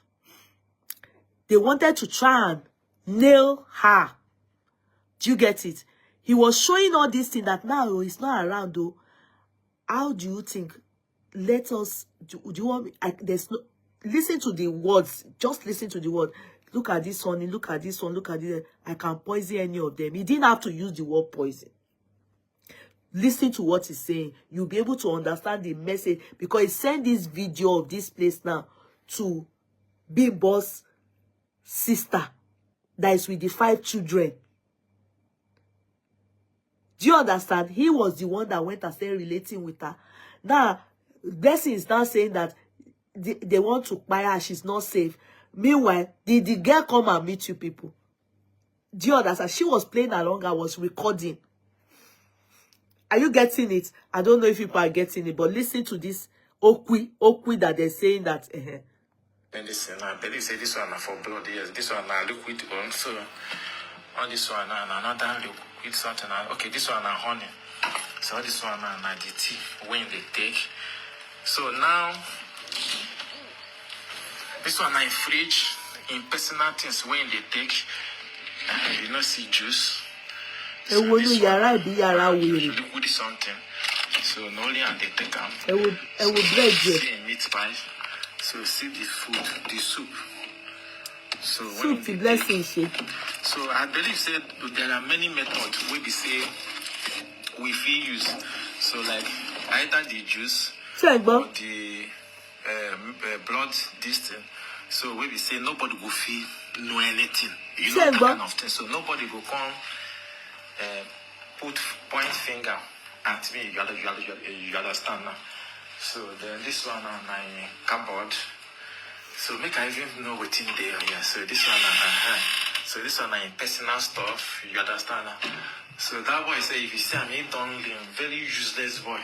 They wanted to try and nail her. Do you get it? He was showing all these things that now he's not around though. How do you think? Let us, do you want me? There's no, listen to the words. Just listen to the word. Look at this one, look at this one, look at this. I can poison any of them. He didn't have to use the word poison. Listen to what he's saying. You'll be able to understand the message because he sent this video of this place now to Bimbo's sister that is with the 5 children. Do you understand? He was the one that went and started relating with her. Now, Blessing is now saying that they want to buy her. She's not safe. Meanwhile, did the girl come and meet you people? Do you understand? She was playing along. I was recording. Are you getting it? I don't know if people are getting it, but listen to this Okwi that they're saying that. Medicine. I believe say this one for blood. Yes, this one liquid one. So on this one another liquid something. Okay, this one honey. So this one the tea when they take. So now this one in fridge in personal things when they take. You know, see juice. So this one liquid something. So not only and they take them. See meat pie. So see the food, the soup. So when soup, Blessing shape. So I believe said there are many methods where we say we feel use. So like either the juice or the blood this thing. So where we say nobody will feel know anything. You know that kind of thing. So nobody will come put point finger at me. You understand now. So then this one on my cupboard. So make I even know what's in there. Yeah. So this one so this one in personal stuff. You understand now. So that boy say if you see me done very useless boy.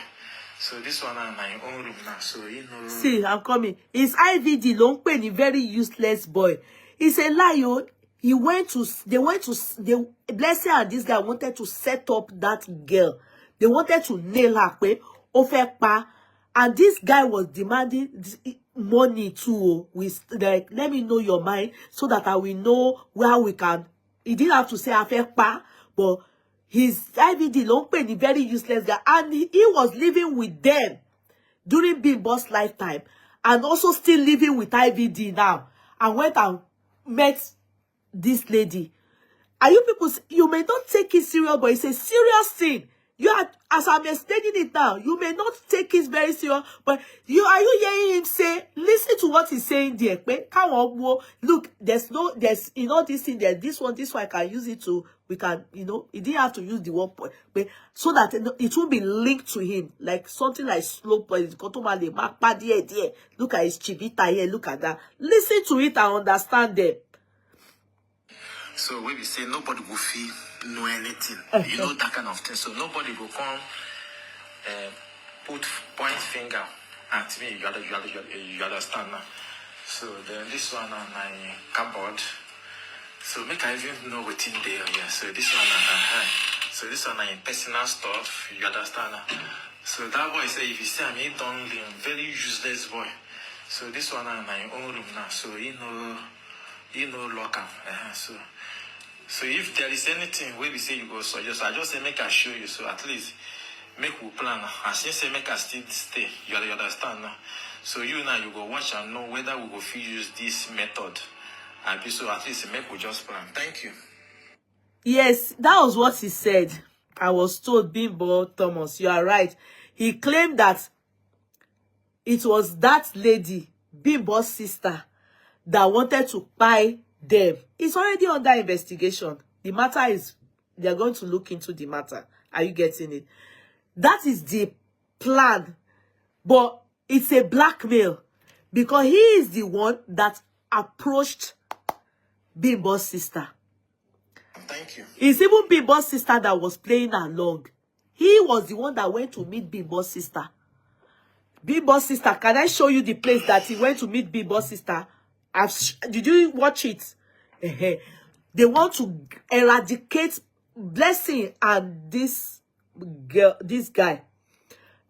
So this one on my own room now. So you know. See, I'm coming. It's IVD long penny very useless boy. He's a liar. They Blessing and this guy wanted to set up that girl. They wanted to nail her. And this guy was demanding money too. Like, let me know your mind so that I will know where we can. He didn't have to say pa, but his IVD long penny very useless guy. And he was living with them during Bimbo's lifetime. And also still living with IVD now. And went and met this lady. Are you people, you may not take it serious, but it's a serious thing. You are, as I'm explaining it now, you may not take it very serious, but are you hearing him say, listen to what he's saying there. Look, there's you know, this thing there, this one I can use it to, we can, you know, he didn't have to use the one point, but so that it will be linked to him, like something like slow point. Look at his chivita here, look at that. Listen to it and understand them. So when we say nobody will feel know anything, you know that kind of thing. So nobody will come put point finger at me. You understand now. So then this one on my cupboard. So make I even know what's in there. Yeah. So this one so this one is personal stuff. You understand now. So that boy say if you see me, don't be very useless boy. So this one is my own room now. So you know lock up. So if there is anything where we say you go suggest, I just say make I show you. So at least make we plan. As you say make I still stay. You understand now. So you now you go watch and know whether we go fit use this method. And so at least make we just plan. Thank you. Yes, that was what he said. I was told, Bimbo Thomas, you are right. He claimed that it was that lady, Bimbo's sister, that wanted to buy them. It's already under investigation. The matter is, they're going to look into the matter. Are you getting it? That is the plan. But it's a blackmail. Because he is the one that approached Bimbo's sister. Thank you. It's even Bimbo's sister that was playing along. He was the one that went to meet Bimbo's sister. Bimbo's sister, can I show you the place that he went to meet Bimbo's sister? Did you watch it? They want to eradicate Blessing and this girl, this guy,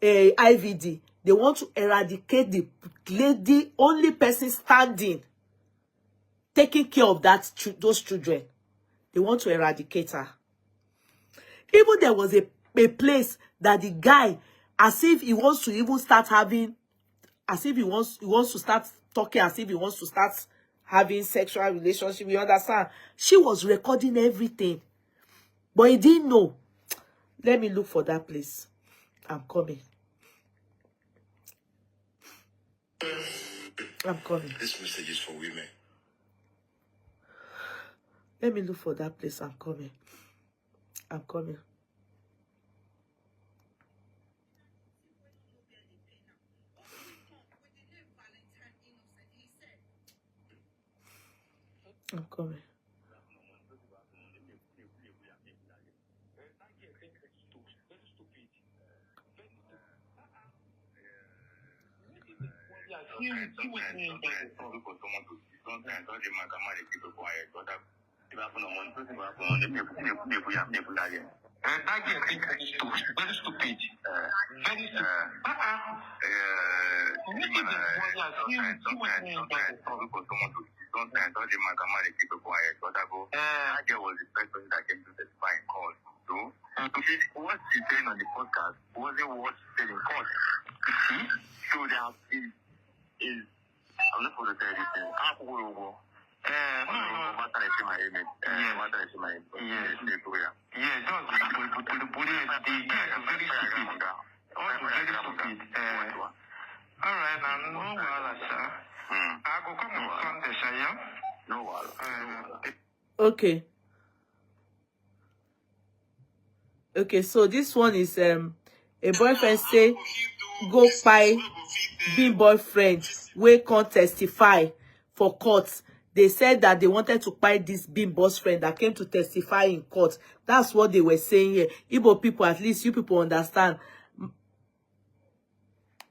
IVD. They want to eradicate the lady, only person standing, taking care of those children. They want to eradicate her. Even there was a place that the guy, as if he wants to even start having, as if he wants to start talking, as if he wants to start having sexual relationship. You understand? She was recording everything. But he didn't know. Let me look for that place. I'm coming. I'm coming. This message is for women. Let me look for that place. I'm coming. I'm coming. I'm coming. What she's saying on the podcast wasn't what she said in court. So there is I'm not going to tell you this thing. Okay. Okay, so this one is a boyfriend say go buy being boyfriend we can't testify for court. They said that they wanted to buy this Bimbo's friend that came to testify in court. That's what they were saying here. Igbo people, at least you people understand.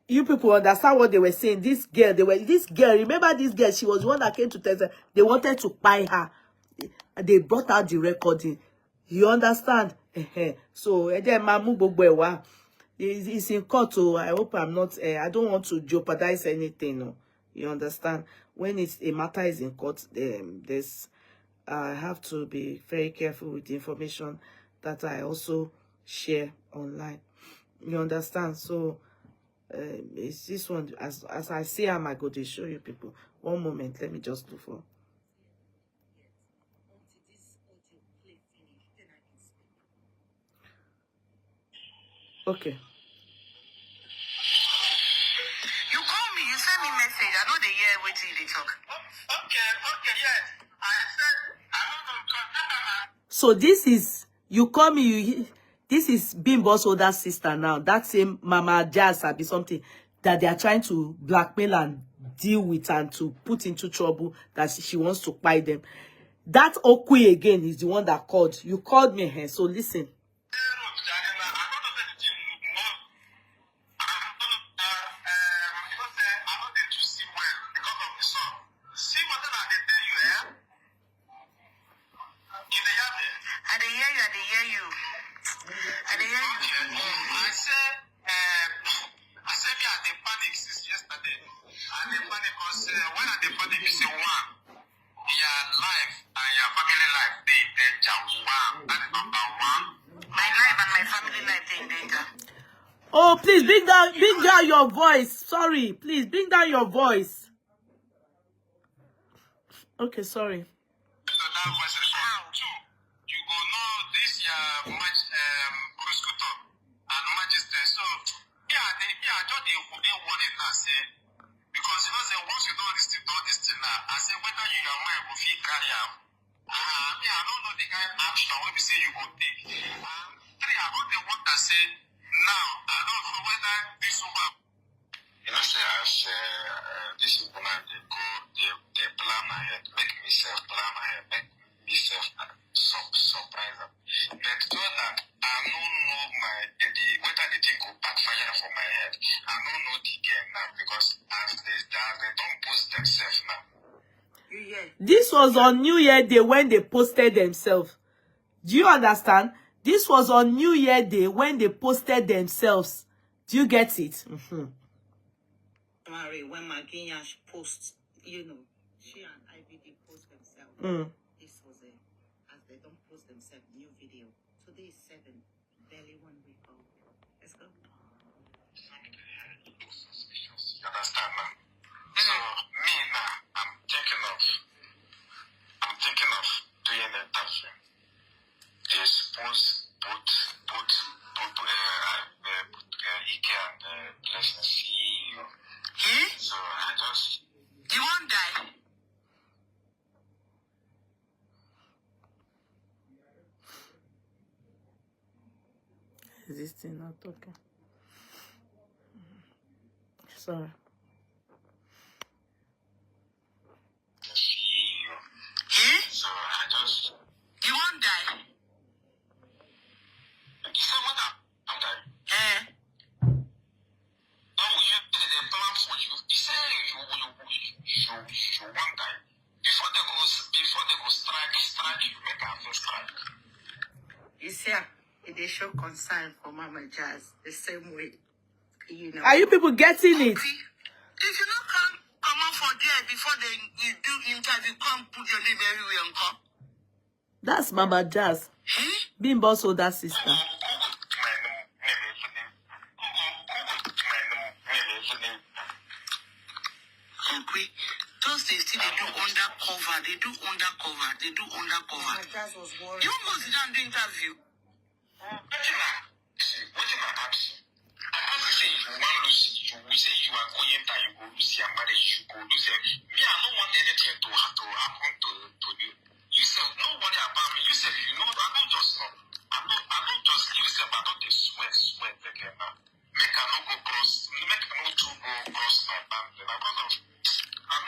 You people understand what they were saying. This girl, remember this girl, she was the one that came to testify. They wanted to buy her. They brought out the recording. You understand? So, it's in court. So I hope I'm not, I don't want to jeopardize anything. No. You understand? When a matter is in court, I have to be very careful with the information that I also share online. You understand? So, it's this one. As I say, I might go to show you people. One moment. Let me just look for. Okay. You call me, you send me message. I know they hear waiting they talk. Okay, yes. I said I don't know. So this is you call me, this is Bimbo's older sister now. That same Mama Jazz be something that they are trying to blackmail and deal with and to put into trouble that she wants to buy them. That Okui again is the one that called. You called me here, so listen. Oh, please bring down your voice. Sorry, please bring down your voice. Okay, sorry. Because you know, say once you do this thing now, I say whether you your mind will feel carry out. Me, I don't know the kind of action when we say you go take. Three, I don't the one that say now. I don't know whether this woman. You know, say as this woman they plan ahead, make me self plan ahead, make me self surprise them. But to that, I don't know whether the thing go backfire for my head. I don't know the game now because as they don't post themselves now. This was on New Year Day when they posted themselves. Do you understand? This was on New Year Day when they posted themselves. Do you get it? When Maginia posts, you know, she and IVD post themselves. This was as they don't post themselves, new video. Today is 7, barely 1 week old. Let's go. You understand now? So me now, I'm thinking of doing an interview. Expose both Ike and Blessing CEO. So I just you won't die. Is this thing not okay? Sorry. So I just you won't die. You say what I'm dying? Oh, you did a plan for you. You say you won't die. Before they go strike you, make a first strike. You see, they show concern for Mama Jazz the same way. You know. Are you people getting it? If you don't come out for there before you do interview, come put your name everywhere and come. That's Mama Jazz. Bimbo's older sister. Those things they do undercover. They do undercover. You must sit down and do interview. What am I asking? I say if you want to lose, you say you are going there, you go lose your marriage, you go lose it. Me, I don't want anything to happen to you. You said no worry about me. You said you know I don't just know. I don't just give yourself. I don't sweat again now. Make I no go cross. Make I no to go cross my boundary. Because of I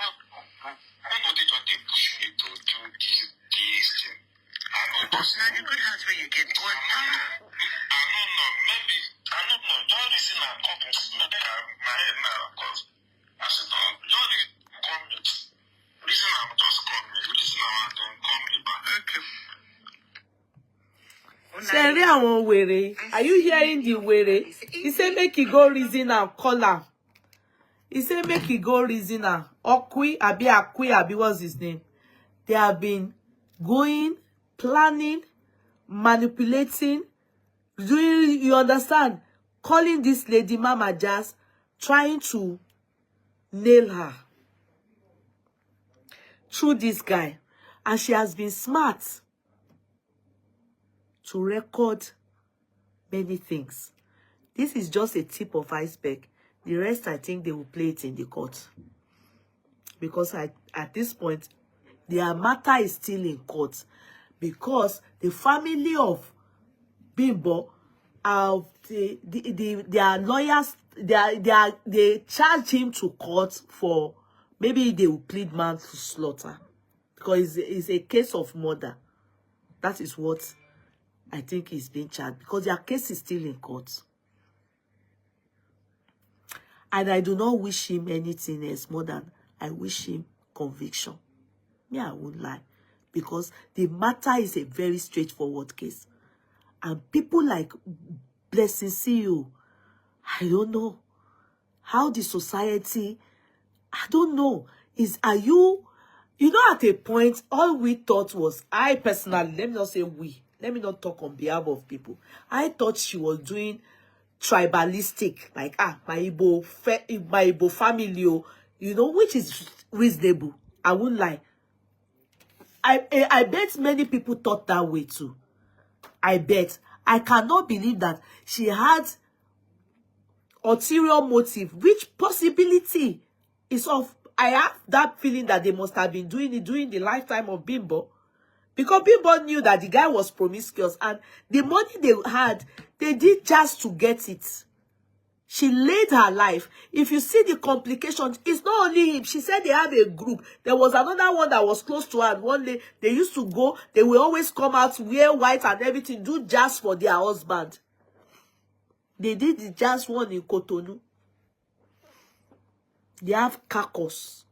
know they don't they push me to do this thing. I know those. Now the good heart where you get one. I don't know. Maybe I don't know. Don't listen and come to maybe my head now because I said don't call me. Listen, I'm just call me. Listen, I don't call me back. Okay. Are you hearing the were? He said make he go reason and call her. He said make he go reason and Akui, what's his name? They have been going, planning, manipulating, doing, you understand? Calling this lady Mama Jazz, trying to nail her through this guy. And she has been smart to record many things. This is just a tip of iceberg. The rest, I think they will play it in the court. Because at this point, their matter is still in court. Because the family of Bimbo, their lawyers, they charge him to court for, maybe they will plead manslaughter. because it's a case of murder. That is what I think is being charged, because their case is still in court. And I do not wish him anything else more than I wish him conviction. Me, I won't lie. Because the matter is a very straightforward case. And people like Blessing CEO, I don't know how the society, I don't know. Are you know, at a point, all we thought was, I personally, let me not say we, let me not talk on behalf of people. I thought she was doing tribalistic, like, my Igbo family, you know, which is reasonable. I won't lie. I bet many people thought that way too. I bet. I cannot believe that she had ulterior motive, which possibility is of, I have that feeling that they must have been doing it during the lifetime of Bimbo. Because Bimbo knew that the guy was promiscuous, and the money they had, they did just to get it. She laid her life. If you see the complications, it's not only him. She said they have a group. There was another one that was close to her. And one day, they used to go. They will always come out, wear white and everything, do jazz for their husband. They did the jazz one in Cotonou. They have carcass.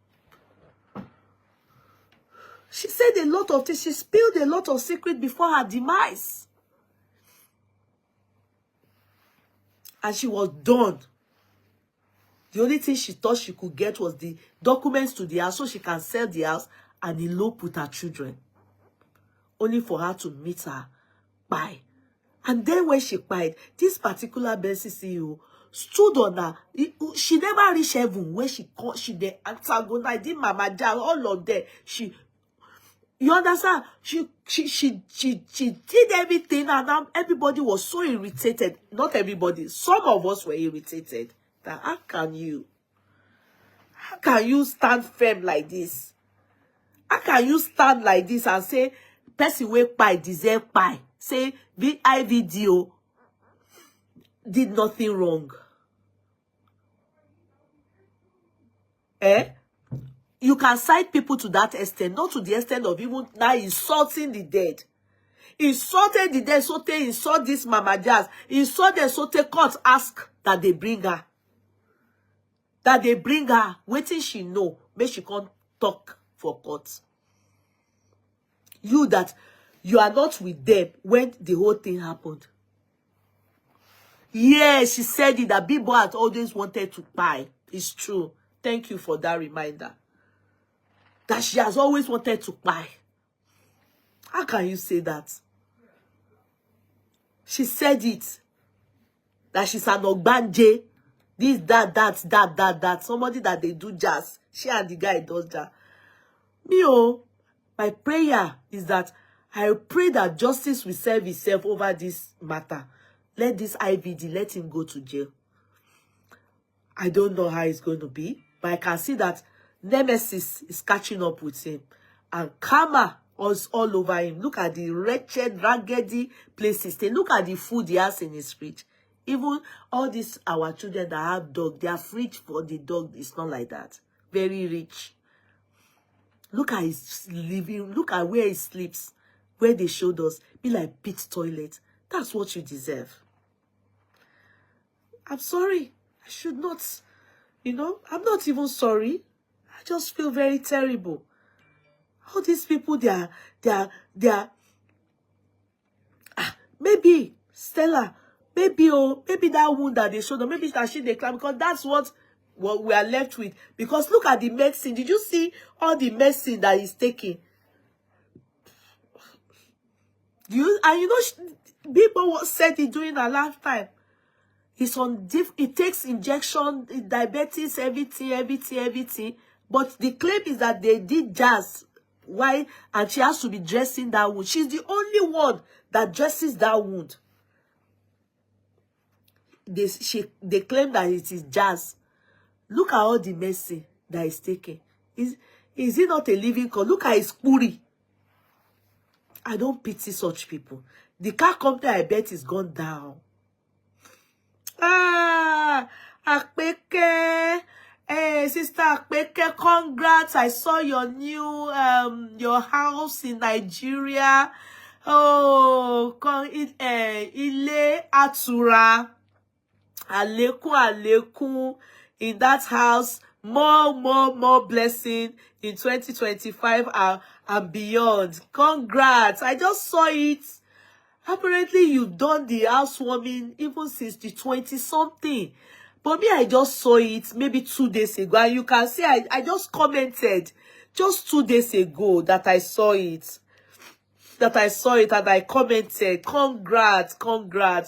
She said a lot of things. She spilled a lot of secret before her demise. And she was done. The only thing she thought she could get was the documents to the house so she can sell the house and elope with her children. Only for her to meet her by. And then when she cried, this particular Bessie CEO stood on her. She never reached heaven where she the antagonized Mama Jal, all of them. You understand? She did everything, and now everybody was so irritated. Not everybody. Some of us were irritated. That how can you stand firm like this? How can you stand like this and say, person wey pie deserve pie? Say, the IVDO did nothing wrong. You can cite people to that extent, not to the extent of even now insulting the dead. Insulted the dead, so they insult this Mama Jazz. Insult them, so they court ask that they bring her. That they bring her, waiting she know, make she can't talk for court. You are not with them when the whole thing happened. Yeah, she said it, that Bimbo had always wanted to buy. It's true. Thank you for that reminder. That she has always wanted to buy. How can you say that? She said it. That she's an Ogbanje. This, that. Somebody that they do jazz. She and the guy does jazz. My prayer is that I pray that justice will serve itself over this matter. Let this IVD, let him go to jail. I don't know how it's going to be, but I can see that Nemesis is catching up with him. And karma was all over him. Look at the wretched, raggedy places. Look at the food he has in his fridge. Even all these, our children that have dog, their fridge for the dog is not like that. Very rich. Look at his living. Look at where he sleeps. Where they showed us. Be like pit toilet. That's what you deserve. I'm sorry. I should not. I'm not even sorry. I just feel very terrible. All these people, they are maybe Stella, maybe that wound that they showed them, maybe that shit they climb, because that's what we are left with. Because look at the medicine. Did you see all the medicine that he's taking? People said it during her lifetime. It's on it takes injection, diabetes, everything. But the claim is that they did jazz. Why? And she has to be dressing that wound. She's the only one that dresses that wound. They claim that it is jazz. Look at all the medicine that is taken. Is it not a living cause? Look at his puri. I don't pity such people. The car company, I bet, is gone down. Akpeke. Hey, Sister Peke, congrats. I saw your new your house in Nigeria. Oh, Ile Atura. Aleku in that house. More blessing in 2025 and beyond. Congrats. I just saw it. Apparently, you've done the housewarming even since the 20-something. But me, I just saw it maybe 2 days ago. And you can see I just commented just 2 days ago that I saw it. And I commented, congrats,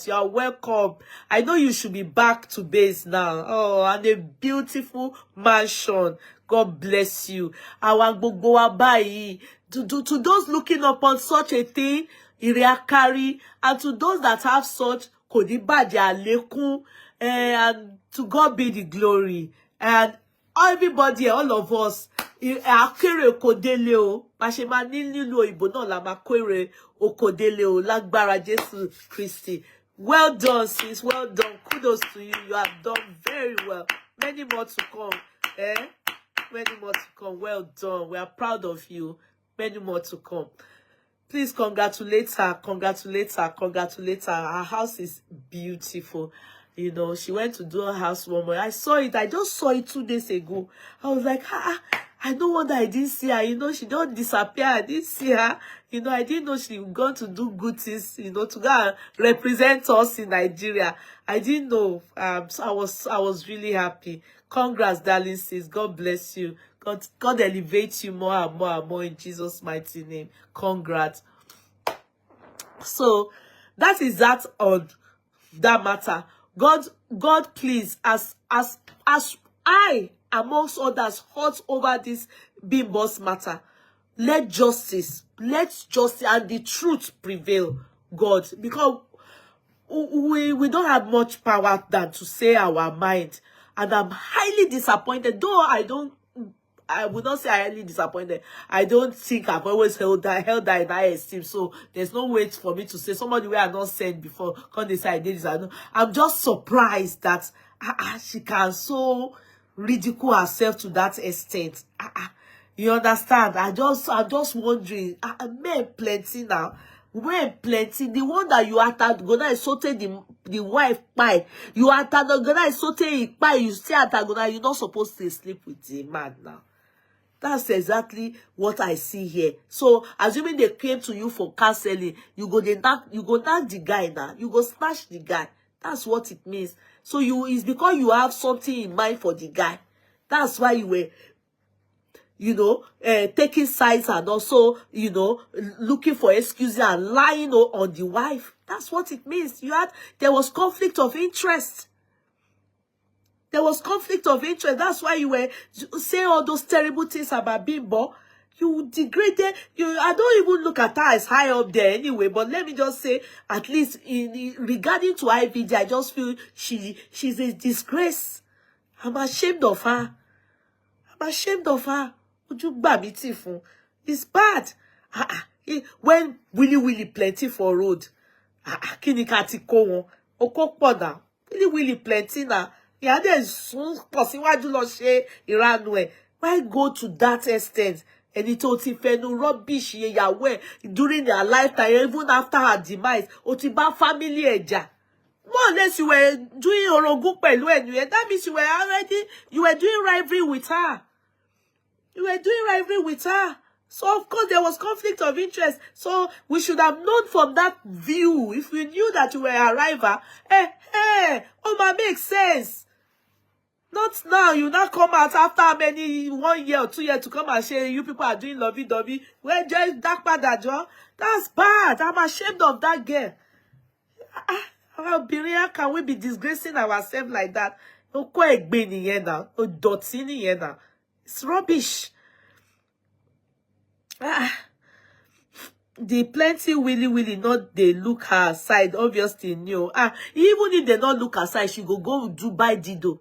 you are welcome. I know you should be back to base now. Oh, and a beautiful mansion. God bless you. Our gbogbo wa báyìí. To those looking upon such a thing, Iriakari, and to those that have such, Kudi bàjẹ́ àlékún, and to God be the glory. And everybody, all of us, akere okodele o, bá ṣe máa ní nílùú òyìnbó náà la máa kéré okodele o, lágbára Jésù Kristi. Well done, sis. Well done. Kudos to you. You have done very well. Many more to come. Many more to come. Well done. We are proud of you. Many more to come. Please congratulate her. Congratulate her. Congratulate her. Her house is beautiful. You know, she went to do her housewarming. I saw it. I just saw it 2 days ago. I was like, I no wonder I didn't see her. You know, she don't disappear. I didn't see her. You know, I didn't know she was going to do good things, you know, to go and represent us in Nigeria. I didn't know. So I was really happy. Congrats, darling sis. God bless you. God elevates you more and more and more in Jesus' mighty name. Congrats. So that is that on that matter. God, please, as I, amongst others, hot over this bimbo's matter, let justice and the truth prevail, God, because we don't have much power than to say our mind, and I'm highly disappointed. Though I would not say I'm highly disappointed. I don't think I've always held that in high esteem. So there's no way for me to say somebody where I not said before. Because they say I did this. I'm just surprised that she can so ridicule herself to that extent. You understand? I'm just wondering. Men plenty now. Men plenty. The one that you are gonna saute the wife pie. You are gonna saute pie. You stay at gonna. You're not supposed to sleep with the man now. That's exactly what I see here. So, assuming they came to you for counseling, you go knock the guy now. You go snatch the guy. That's what it means. So it's because you have something in mind for the guy. That's why you were, you know, taking sides and also, you know, looking for excuses and lying on the wife. That's what it means. There was conflict of interest. There was conflict of interest. That's why you were saying all those terrible things about Bimbo. You degraded. I don't even look at her as high up there anyway. But let me just say, at least regarding to IVD, I just feel she's a disgrace. I'm ashamed of her. I'm ashamed of her. It's bad. When Willy plenty for road. Kini kati ko won. Okokpo na. Willy plenty na. Why go to that extent? And it fenu rubbish Yahweh during their lifetime, even after her demise. Otiba family eja. More or less you were doing orogun pẹ̀lú anyway. That means you were doing rivalry with her. You were doing rivalry with her. So of course there was conflict of interest. So we should have known from that view. If we knew that you were a rival, my makes sense. Not now. You not come out after how many 1 year or 2 years to come and say you people are doing lovey-dovey. Well, just that bad, that's bad. I'm ashamed of that girl. How can we be disgracing ourselves like that? It's rubbish. The plenty willy not they look her side, obviously new. Even if they not look her side, she go do buy Dido.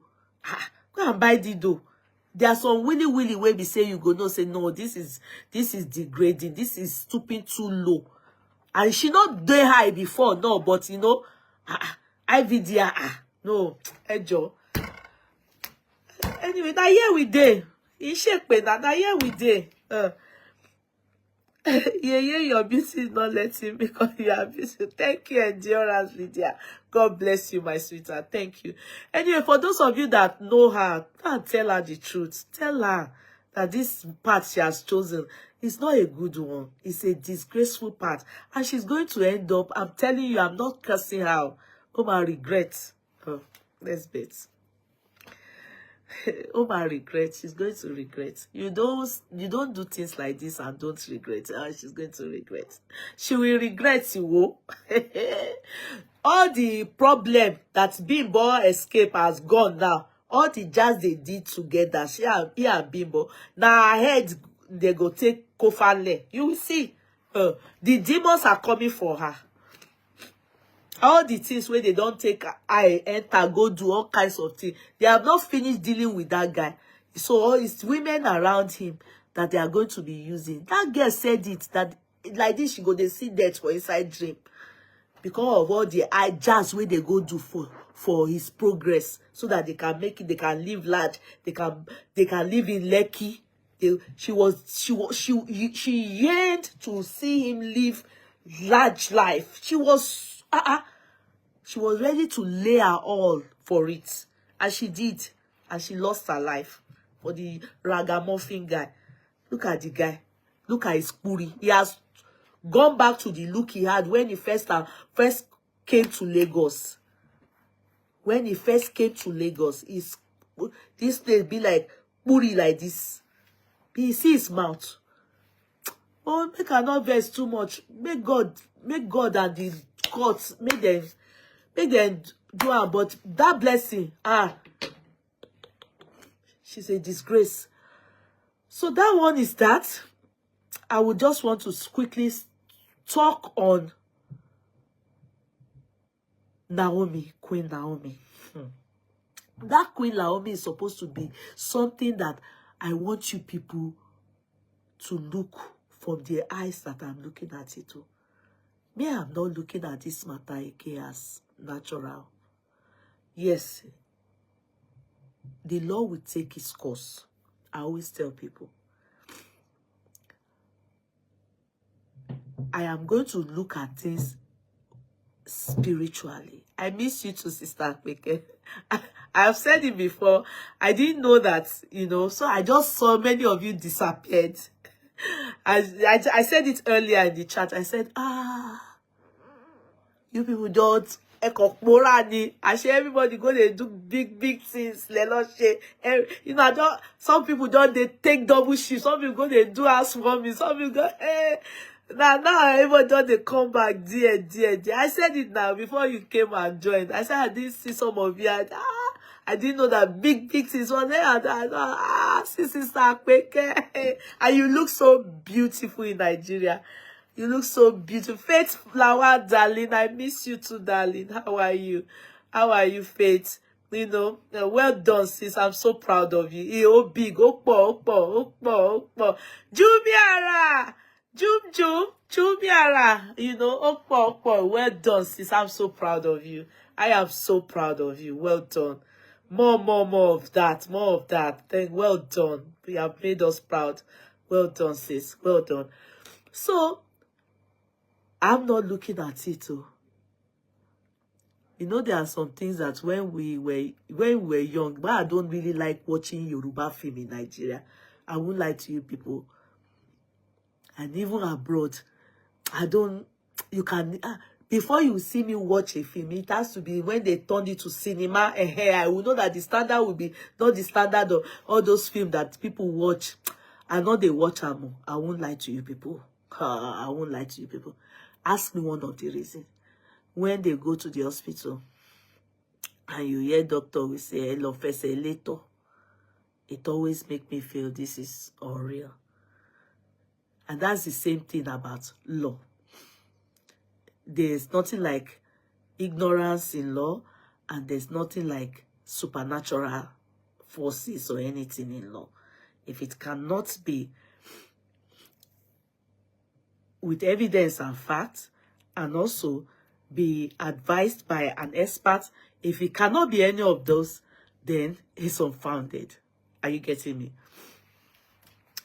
Go and buy Dido. There are some willy where we say you go no say no, this is degrading, this is stooping too low. And she not day high before, no, but you know, IVD, no, Ejo. Anyway, now here we dey. In shape, now here we dey. Yeye, your beauty is not letting me because you are beautiful. Thank you, Endurance Lydia. God bless you, my sweetheart. Thank you. Anyway, for those of you that know her, tell her the truth. Tell her that this path she has chosen is not a good one. It's a disgraceful path. And she's going to end up, I'm telling you, I'm not cursing her. Oh, my regret. Oh, let's bet. Oh, my regret. She's going to regret. You don't do things like this and don't regret. She's going to regret. She will regret you. All the problem that Bimbo escape has gone now. All the jazz they did together, he and Bimbo. Now her head they go take Kofale. You will see. The demons are coming for her. All the things where they don't take I enter, go do all kinds of things. They have not finished dealing with that guy. So all it's women around him that they are going to be using. That girl said it, that like this, she go, they see death for inside dream. Because of all the jazz where they go do for his progress. So that they can make it, they can live large. They can live in Lekki. She yearned to see him live large life. She was ready to lay her all for it. And she did. And she lost her life for the ragamuffin guy. Look at the guy. Look at his puri. He has gone back to the look he had when he first came to Lagos. When he first came to Lagos, this place be like puri like this. You see his mouth. Oh, make her not vex too much. Make God and the courts make them do her. But that blessing, she's a disgrace. So that one is that. I would just want to quickly talk on Naomi, Queen Naomi. That Queen Naomi is supposed to be something that I want you people to look from the eyes that I'm looking at it. Me, I'm not looking at this matter again as natural. Yes, the law will take its course. I always tell people. I am going to look at things spiritually. I miss you too, Sister Kweke. I have said it before. I didn't know that, so I just saw many of you disappeared. I said it earlier in the chat. I said, you people don't everybody go they do big things. Some people don't they take double shifts. Some people go they do housewarming. Some people go now everybody don't they come back dear. I said it now before you came and joined. I said I didn't see some of you. I didn't know that big things was there. Sister Kweke. And you look so beautiful in Nigeria. You look so beautiful. Faith Flower, darling. I miss you too, darling. How are you? How are you, Faith? Well done, sis. I'm so proud of you. Oh, big. Okpo. Jumiara. Jumiara. Okpo. Well done, sis. I'm so proud of you. I am so proud of you. Well done. More of that. More of that. Well done. You have made us proud. Well done, sis. Well done. So, I'm not looking at it. There are some things that when we were young, but I don't really like watching Yoruba film in Nigeria. I won't lie to you people. And even abroad, before you see me watch a film, it has to be when they turn it to cinema. I will know that the standard will be not the standard of all those films that people watch. I know they watch them. I won't lie to you people. I won't lie to you people. Ask me one of the reasons. When they go to the hospital and you hear doctor will say, hello, first later, it always makes me feel this is unreal. And that's the same thing about law. There's nothing like ignorance in law, and there's nothing like supernatural forces or anything in law. If it cannot be with evidence and facts, and also be advised by an expert, if it cannot be any of those, then it's unfounded. Are you getting me?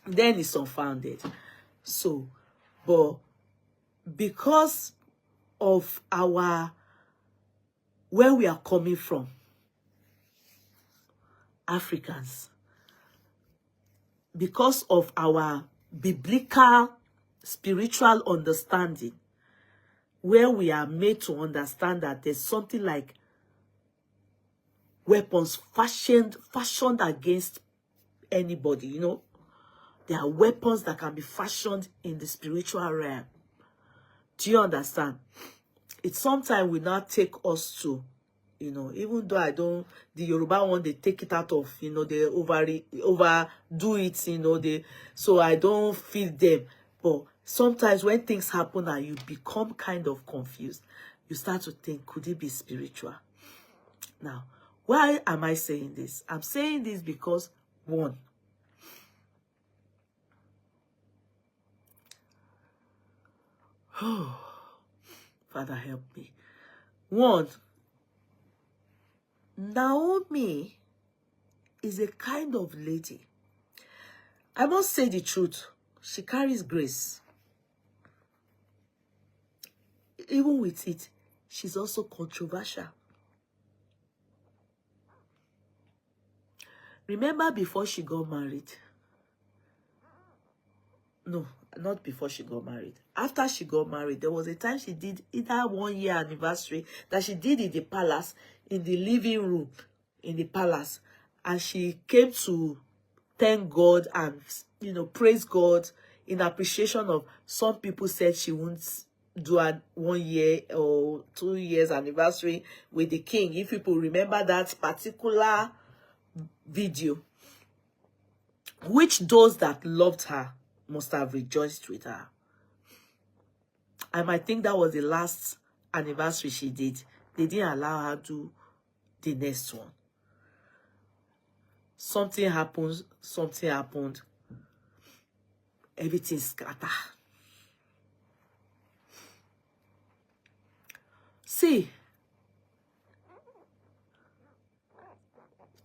Then it's unfounded. So, but because of our, where we are coming from, Africans, because of our biblical spiritual understanding, where we are made to understand that there's something like weapons fashioned against anybody, you know. There are weapons that can be fashioned in the spiritual realm. Do you understand? It sometimes will not take us to, you know, even though I don't, the Yoruba one, they take it out of, you know, they overdo it, you know, so I don't feel them. But sometimes when things happen and you become kind of confused, you start to think, could it be spiritual? Now, why am I saying this? I'm saying this because, one, Father, help me. One, Naomi is a kind of lady. I must say the truth. She carries grace. Even with it, she's also controversial. Remember before she got married? No, not before she got married. After she got married, there was a time she did either 1 year anniversary that she did in the palace, in the living room, in the palace. And she came to thank God and, you know, praise God in appreciation of, some people said she won't do a 1 year or 2 years anniversary with the king. If people remember that particular video, which those that loved her must have rejoiced with her. I might think that was the last anniversary she did. They didn't allow her to do the next one. Something happened, everything scattered. See,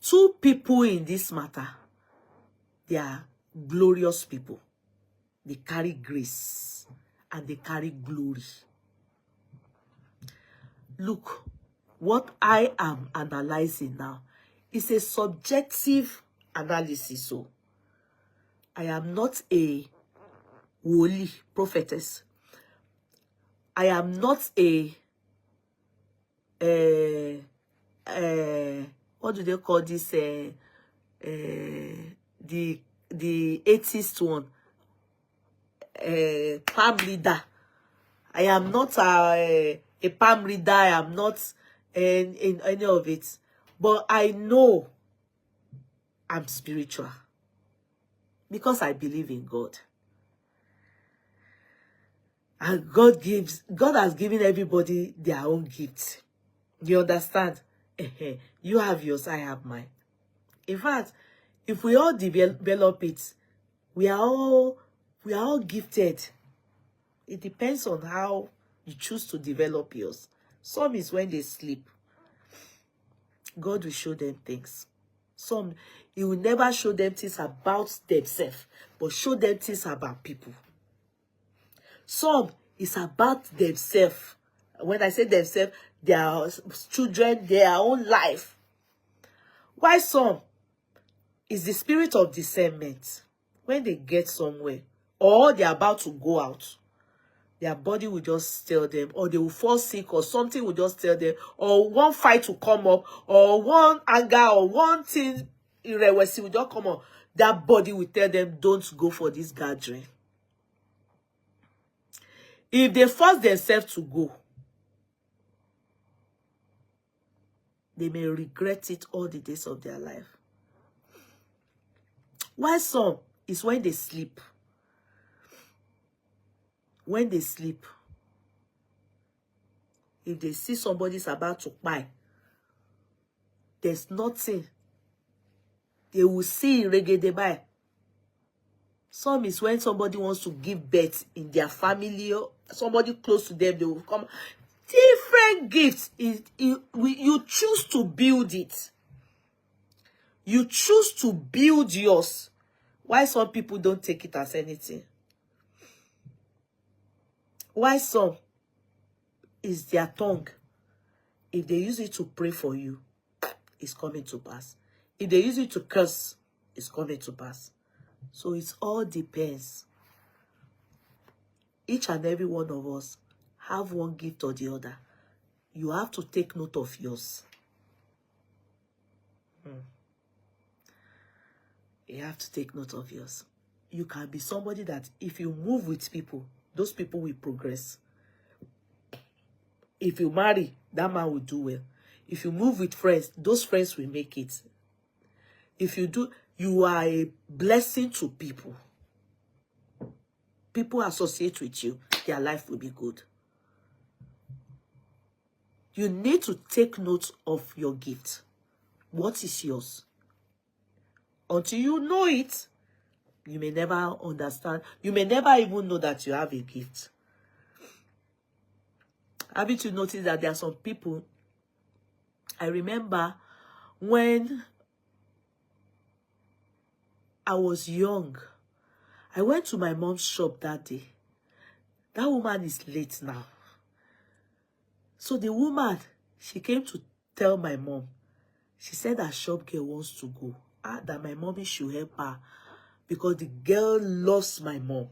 two people in this matter, they are glorious people. They carry grace and they carry glory. Look, what I am analyzing now is a subjective analysis. So, I am not a holy prophetess. I am not what do they call this? The atheist one. Palm reader. I am not a palm reader. I am not in any of it. But I know I'm spiritual because I believe in God. And God has given everybody their own gift. You understand? You have yours, I have mine. In fact, if we all develop it, we are all gifted. It depends on how you choose to develop yours. Some is when they sleep. God will show them things. Some, He will never show them things about themselves, but show them things about people. Some is about themselves. When I say themselves, their children, their own life. Why some is the spirit of discernment. When they get somewhere, or they're about to go out, their body will just tell them, or they will fall sick, or something will just tell them, or one fight will come up, or one anger, or one thing, irreversible will just come up. That body will tell them, don't go for this gathering. If they force themselves to go, they may regret it all the days of their life. Why some is when they sleep. When they sleep, if they see somebody's about to buy, there's nothing. They will see reggae buy. Some is when somebody wants to give birth in their family, or somebody close to them, they will come. Different gifts. You choose to build it. You choose to build yours. Why some people don't take it as anything? Why some is their tongue? If they use it to pray for you, it's coming to pass. If they use it to curse, it's coming to pass. So it all depends. Each and every one of us have one gift or the other. You have to take note of yours. You have to take note of yours. You can be somebody that if you move with people, those people will progress. If you marry, that man will do well. If you move with friends, those friends will make it. If you do, you are a blessing to people. People associate with you, their life will be good. You need to take note of your gift. What is yours? Until you know it, you may never understand. You may never even know that you have a gift. Haven't you noticed that there are some people? I remember when I was young, I went to my mom's shop that day. That woman is late now. So the woman, she came to tell my mom. She said that shop girl wants to go. That my mommy should help her because the girl loves my mom.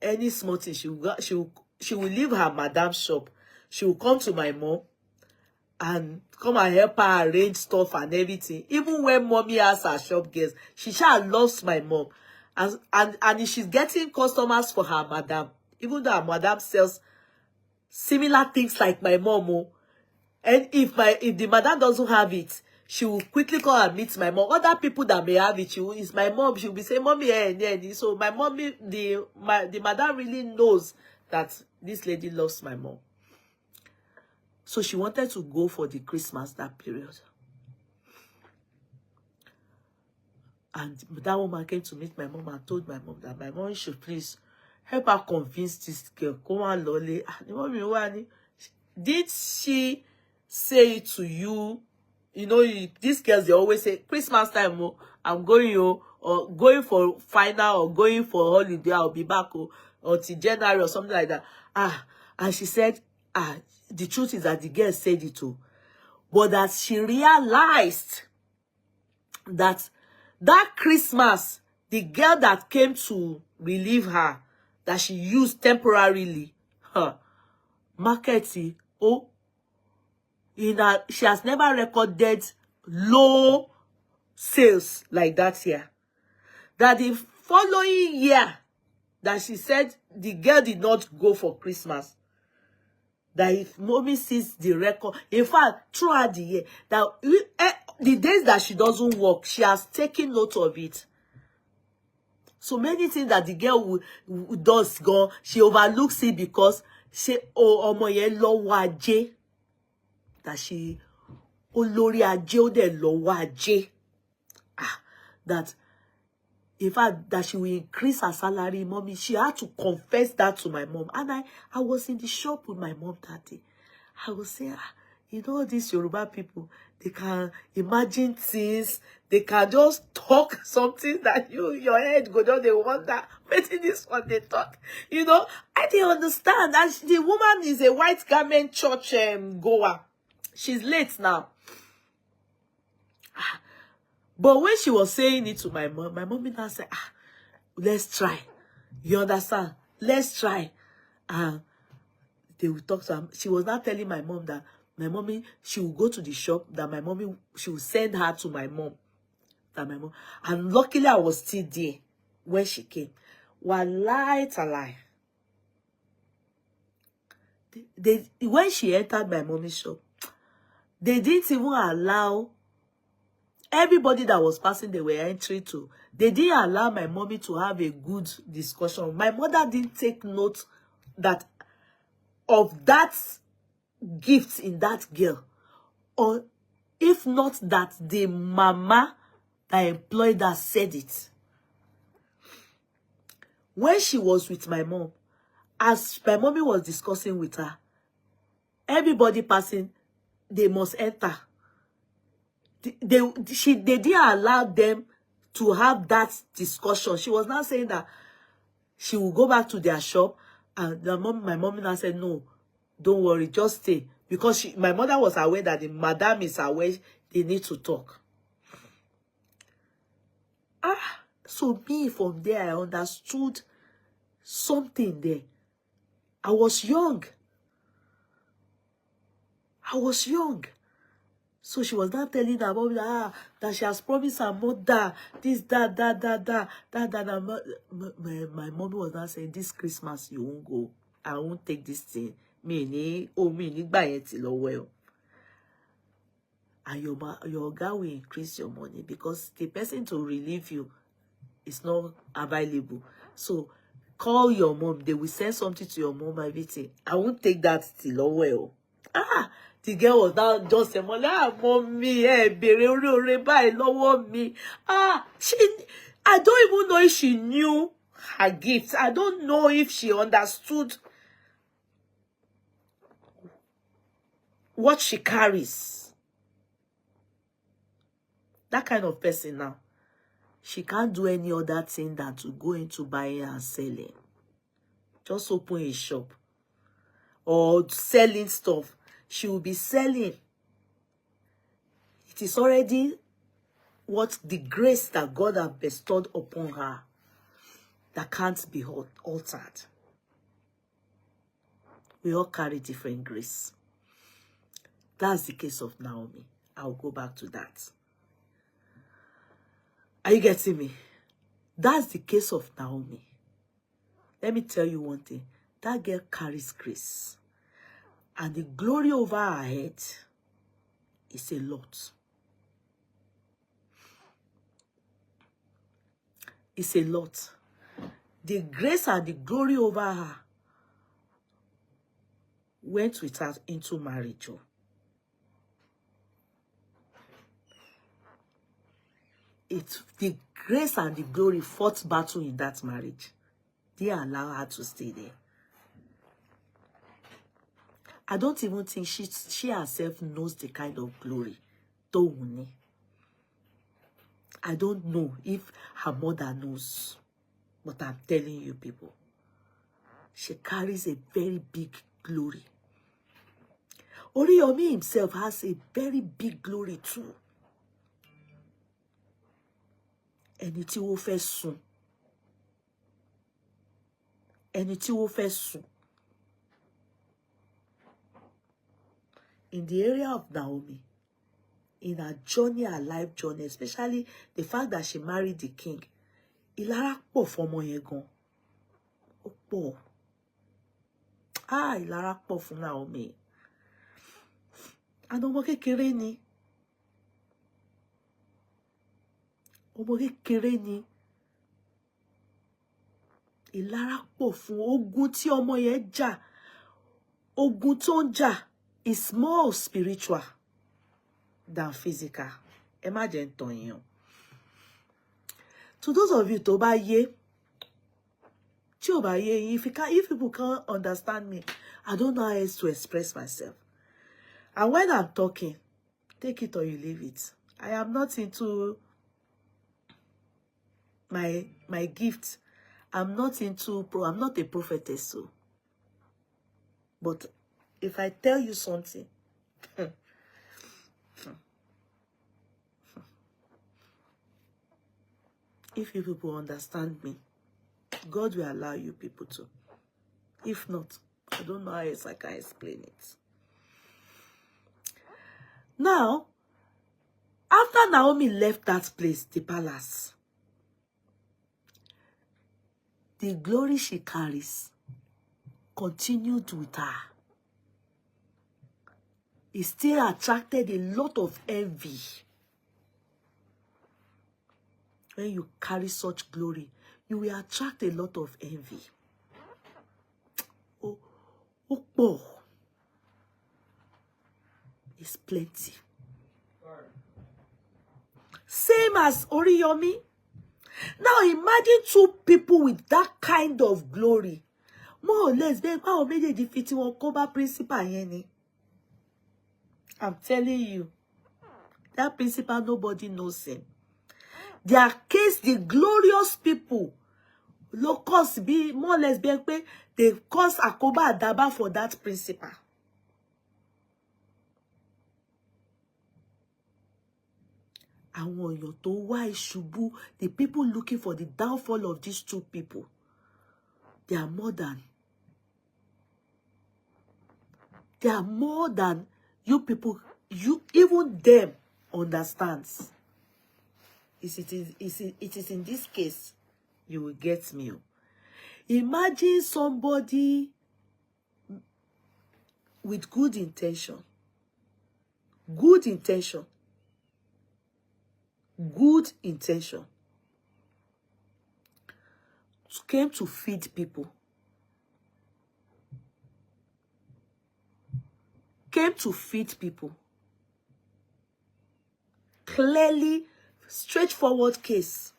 Any small thing, she will leave her madam's shop. She will come to my mom and come and help her arrange stuff and everything. Even when mommy has her shop girls, she shall loves my mom. And if she's getting customers for her madam, even though her madam sells similar things like my mom, and if the madam doesn't have it, she will quickly call and meet my mom. Other people that may have it, is my mom. She will be saying, "Mommy, so my mommy, the madam really knows that this lady loves my mom." So she wanted to go for the Christmas that period. And that woman came to meet my mom and told my mom that my mom should please help her convince this girl. Come on, Lolly. Did she say it to you? You know, these girls, they always say, Christmas time, I'm going, or going for final, or going for holiday, I'll be back, until January, or something like that. And she said, the truth is that the girl said it too. But that she realized that Christmas, the girl that came to relieve her, that she used temporarily, marketing, she has never recorded low sales like that year. That the following year, that she said the girl did not go for Christmas. That if mommy sees the record, in fact, throughout the year, that the days that she doesn't work, she has taken note of it. So many things that the girl does go, she overlooks it because she ọmọ yẹn lọ́wọ́ ajé. That she olórí ajé ó dẹ̀ lọ́wọ́ ajé. That in fact that she will increase her salary. Mommy, she had to confess that to my mom. And I was in the shop with my mom that day. I was saying, you know, these Yoruba people, they can imagine things. They can just talk something that your head go down. They wonder, wait till this one they talk. You know, I didn't understand. And the woman is a white garment church goer. She's late now. But when she was saying it to my mom now said, let's try. You understand? Let's try. And they will talk to her. She was not telling my mom that my mommy, she will go to the shop, that my mommy, she will send her to my mom. That my mom. And luckily I was still there when she came. Wallahi talai. When she entered my mommy's shop, they didn't even allow everybody that was passing, they were entering to. They didn't allow my mommy to have a good discussion. My mother didn't take note of that gift in that girl. Or if not that the mama that employed her said it. When she was with my mom, as my mommy was discussing with her, everybody passing, they must enter. they didn't allow them to have that discussion. She was now saying that she will go back to their shop, and my mom now said, no, don't worry, just stay. Because my mother was aware that the madam is aware they need to talk. So me, from there, I understood something there. I was young. So she was not telling her mom that she has promised her mother this, that. My mommy was not saying, this Christmas you won't go. I won't take this thing. Me buy it well. And your guy will increase your money because the person to relieve you is not available. So call your mom. They will send something to your mom, everything. I won't take that till well. The girl was now just saying, mommy, bere ore báyìí lọ́wọ́ mi. I don't even know if she knew her gift. I don't know if she understood what she carries. That kind of person now, she can't do any other thing than to go into buying and selling. Just open a shop or selling stuff. She will be selling. It is already what the grace that God has bestowed upon her that can't be altered. We all carry different grace. That's the case of Naomi. I'll go back to that. Are you getting me? That's the case of Naomi. Let me tell you one thing. That girl carries grace. And the glory over her head is a lot. It's a lot. The grace and the glory over her went with her into marriage. The grace and the glory fought battle in that marriage. They allow her to stay there. I don't even think she herself knows the kind of glory. I don't know if her mother knows. But I'm telling you people, she carries a very big glory. Oriyomi himself has a very big glory too. Ẹni tí ó fẹ́ sùn. Ẹni tí ó fẹ́ sùn. In the area of Naomi, in her journey, her life journey, especially the fact that she married the king, ìlara pọ̀ fọ́mọ yẹn gan. Ó pọ̀. Ìlara pọ̀ fún Naomi. And ọmọ kékeré ni. Ọmọ kékeré ni. Ìlara pọ̀ fún ogun tí ọmọ yẹn jà. Ogun tó ń jà is more spiritual than physical. Imagine Tonyo. To those of you tó bá yé, tí ò bá yé, if people can't understand me, I don't know how else to express myself. And when I'm talking, take it or you leave it. I am not into my gift. I'm not a prophetess, so. But if I tell you something, if you people understand me, God will allow you people to. If not, I don't know how else I can explain it. Now, after Naomi left that place, the palace, the glory she carries continued with her. It still attracted a lot of envy. When you carry such glory, you will attract a lot of envy. Oh, it's plenty. Same as Oriyomi. Now imagine two people with that kind of glory. More or less, how many defeating or cover principal yeni. I'm telling you. That principal, nobody knows him. Their case, the glorious people, locals be more or less be they cause akoba adaba for that principal. Àwọn èèyàn tó wá ìṣubú, the people looking for the downfall of these two people, they are more than you people, you even them understands. It is in this case you will get me. Imagine somebody with good intention came to feed people, clearly straightforward case.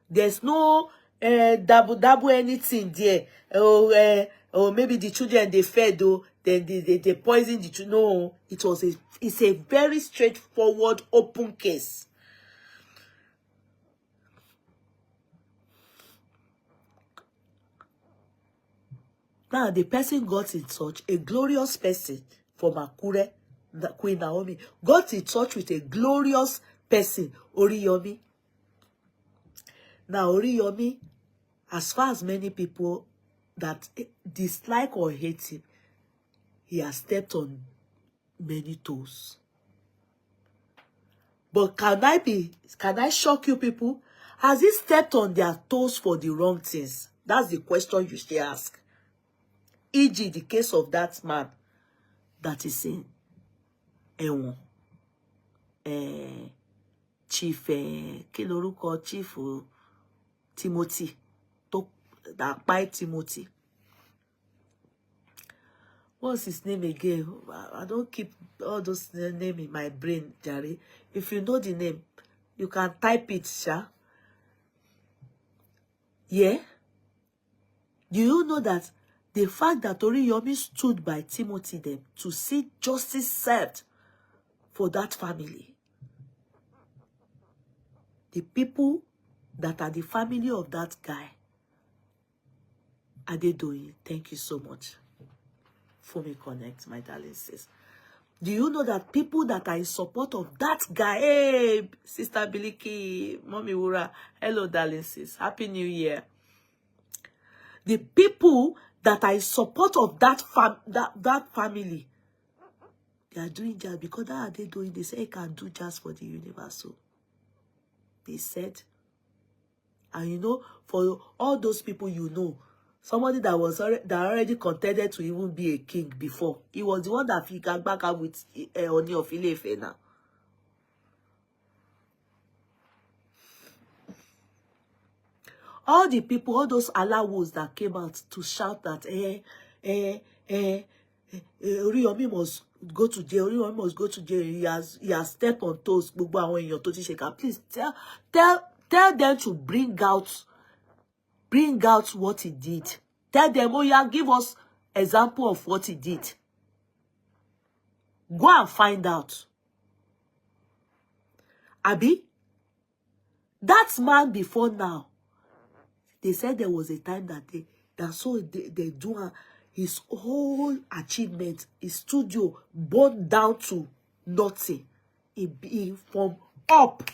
There's no double anything there. Or maybe the children they fed, though, then they poisoned the children. No, it's a very straightforward, open case. Now the person got in touch, a glorious person from Akure, Queen Naomi, got in touch with a glorious person, Oriyomi. Now Oriyomi, as far as many people that dislike or hate him, he has stepped on many toes. But can I shock you people? Has he stepped on their toes for the wrong things? That's the question you should ask. E.g., the case of that man that is in Ewon. Chief Chief Timothy. That by Timothy. What's his name again? I don't keep all those names in my brain, Jerry. If you know the name, you can type it, Sha. Yeah? Do you know that the fact that Oriyomi stood by Timothy them to see justice served for that family? The people that are the family of that guy, are they doing? Thank you so much. For me connect, my darling sis. Do you know that people that are in support of that guy, hey, Sister Biliki, Mommy Wura, hello, darling sis, Happy New Year. The people that are in support of that family, they are doing jazz because that are they doing? They say, I can do jazz for the universal. They said, and you know, for all those people you know, somebody that already contended to even be a king before. He was the one that got back up with Oni of Ile-Ife now. All the people, all those Alawos that came out to shout that Oriyomi must go to jail. Oriyomi must go to jail. He has stepped on toes. Please tell them to bring out what he did. Tell them, oh yeah, give us example of what he did. Go and find out. Abi, that man before now, they said there was a time that they do his whole achievement, his studio burned down to nothing. He from up.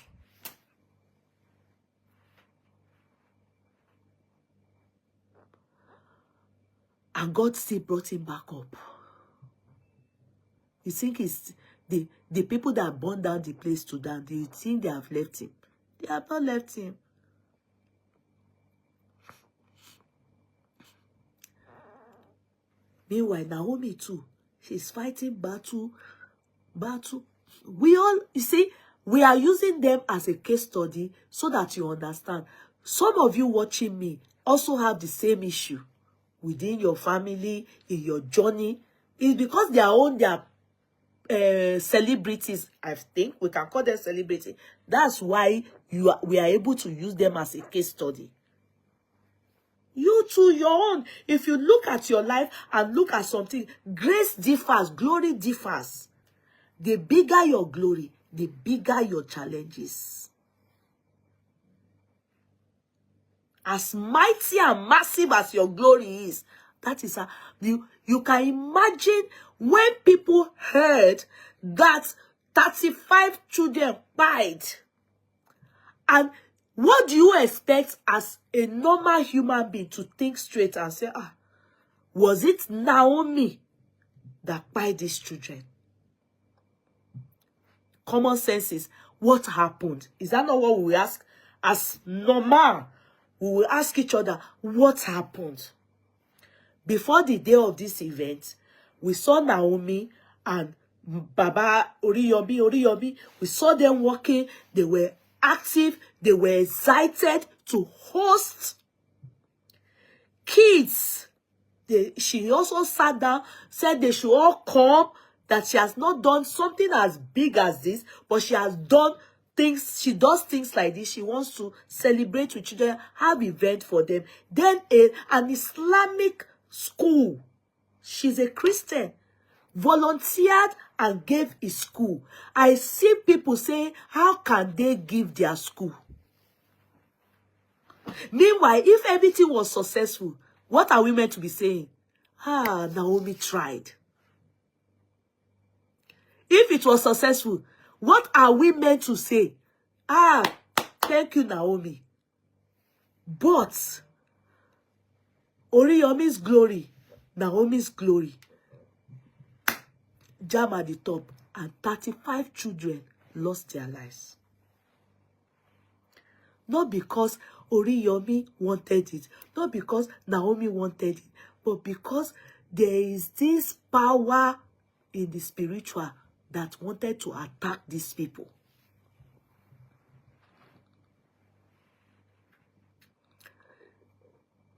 And God still brought him back up. You think it's the people that burned down the place to them, do you think they have left him? They have not left him. Meanwhile, Naomi too, she's fighting battle. We all, you see, we are using them as a case study so that you understand. Some of you watching me also have the same issue within your family, in your journey. It's because they are celebrities, I think. We can call them celebrities. That's why we are able to use them as a case study. You too, your own. If you look at your life and look at something, grace differs, glory differs. The bigger your glory, the bigger your challenges. As mighty and massive as your glory is, that is how you can imagine when people heard that 35 children died. And what do you expect as a normal human being to think straight and say, was it Naomi that died these children? Common sense is, what happened? Is that not what we will ask? As normal, we will ask each other, what happened? Before the day of this event, we saw Naomi and Baba Oriyomi. We saw them walking. They were active. They were excited to host kids. She also sat down, said they should all come, that she has not done something as big as this, but she has done things, she does things like this. She wants to celebrate with children, have event for them. Then an Islamic school, she's a Christian, volunteered and gave a school. I see people say, how can they give their school? Meanwhile, if everything was successful, what are we meant to be saying? Naomi tried. If it was successful, what are we meant to say? Thank you, Naomi. But Oriyomi's glory, Naomi's glory, jam at the top, and 35 children lost their lives. Not because Oriyomi wanted it, not because Naomi wanted it, but because there is this power in the spiritual that wanted to attack these people.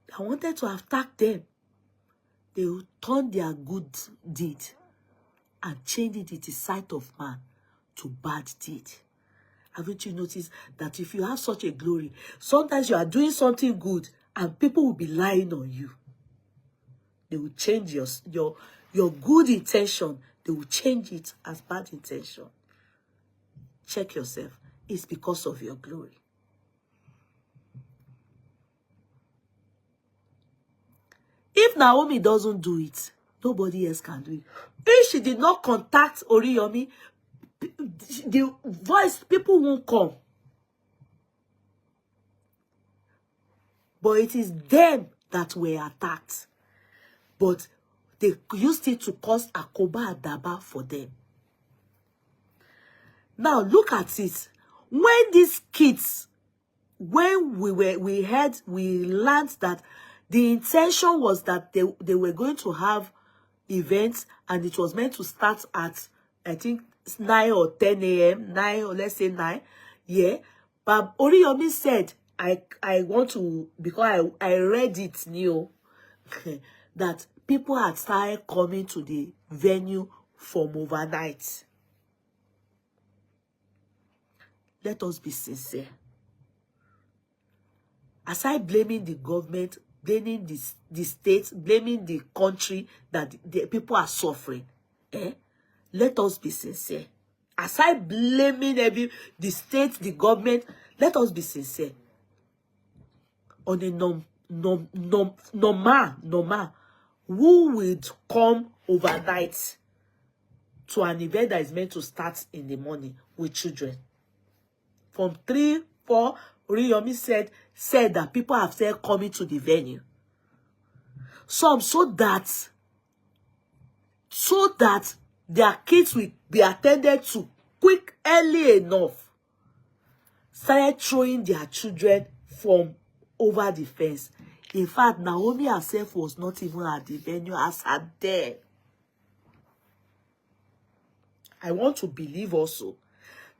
That wanted to attack them. They will turn their good deed and change it in the sight of man to bad deed. Haven't you noticed that if you have such a glory, sometimes you are doing something good and people will be lying on you. They will change your good intention. They will change it as bad intention. Check yourself. It's because of your glory. If Naomi doesn't do it, nobody else can do it. If she did not contact Oriyomi, the voice, people won't come. But it is them that were attacked. But they used it to cause Akoba Adaba for them. Now look at it. When these kids, when we learned that the intention was that they were going to have events and it was meant to start at, I think, 9 or 10 a.m., 9 or let's say 9. Yeah. But Oriyomi said, I want to, because I read it new, that people had started coming to the venue from overnight. Let us be sincere. Aside blaming the government, blaming the state, blaming the country that the people are suffering, let us be sincere. Aside blaming the state, the government, let us be sincere. On a normal, who would come overnight to an event that is meant to start in the morning with children? From 3, 4, Oriyomi said that people have started coming to the venue. Some so that their kids will be attended to quick, early enough, started throwing their children from over the fence. In fact, Naomi herself was not even at the venue as her there. I want to believe also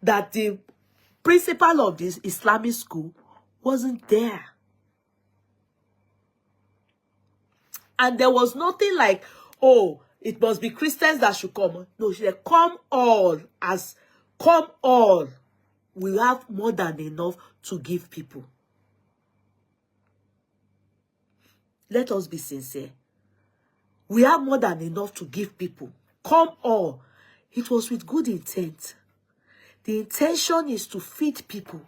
that the principal of this Islamic school wasn't there. And there was nothing like, oh, it must be Christians that should come. No, she said, come all. We have more than enough to give people. Let us be sincere. We have more than enough to give people. Come all. It was with good intent. The intention is to feed people.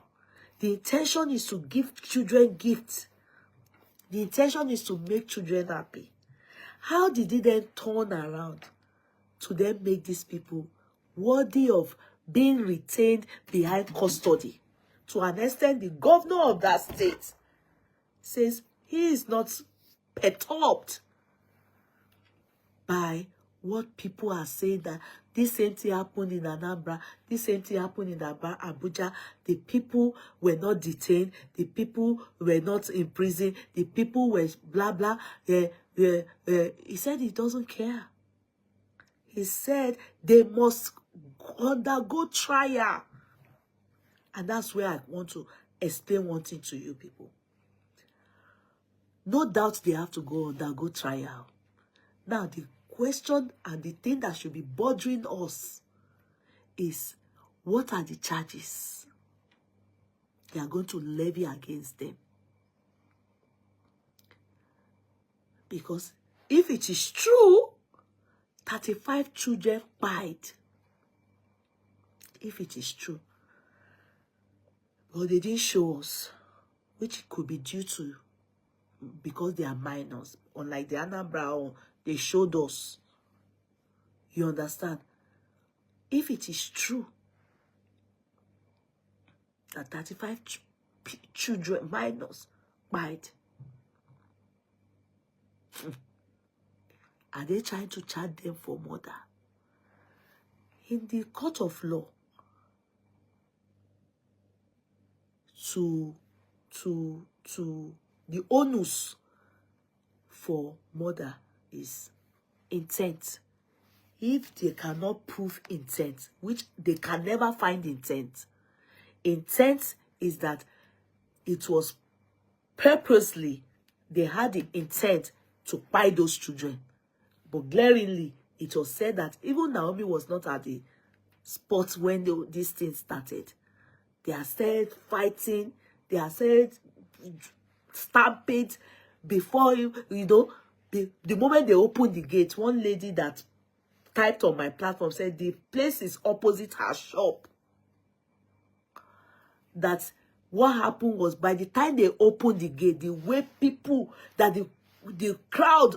The intention is to give children gifts. The intention is to make children happy. How did it then turn around to then make these people worthy of being retained behind custody? To an extent, the governor of that state says he is not perturbed by what people are saying, that this same thing happened in Anambra, this same thing happened in Abuja. The people were not detained, the people were not in prison, the people were blah blah. He said he doesn't care. He said they must undergo trial. And that's where I want to explain one thing to you people. No doubt they have to undergo trial. Now, the question and the thing that should be bothering us is, what are the charges they are going to levy against them? Because if it is true, 35 children died. If it is true. But they didn't show us, which could be due to because they are minors. Unlike the Anambra, they showed us. You understand? If it is true that 35 children, minors, died, are they trying to charge them for murder? In the court of law, to the onus for murder is intent. If they cannot prove intent, which they can never find intent, intent is that it was purposely, they had the intent to buy those children. But glaringly, it was said that even Naomi was not at the spot when this thing started. They are said fighting, they are said stampede before, the moment they opened the gate, one lady that typed on my platform said the place is opposite her shop. That what happened was, by the time they opened the gate, the way people, that the crowd,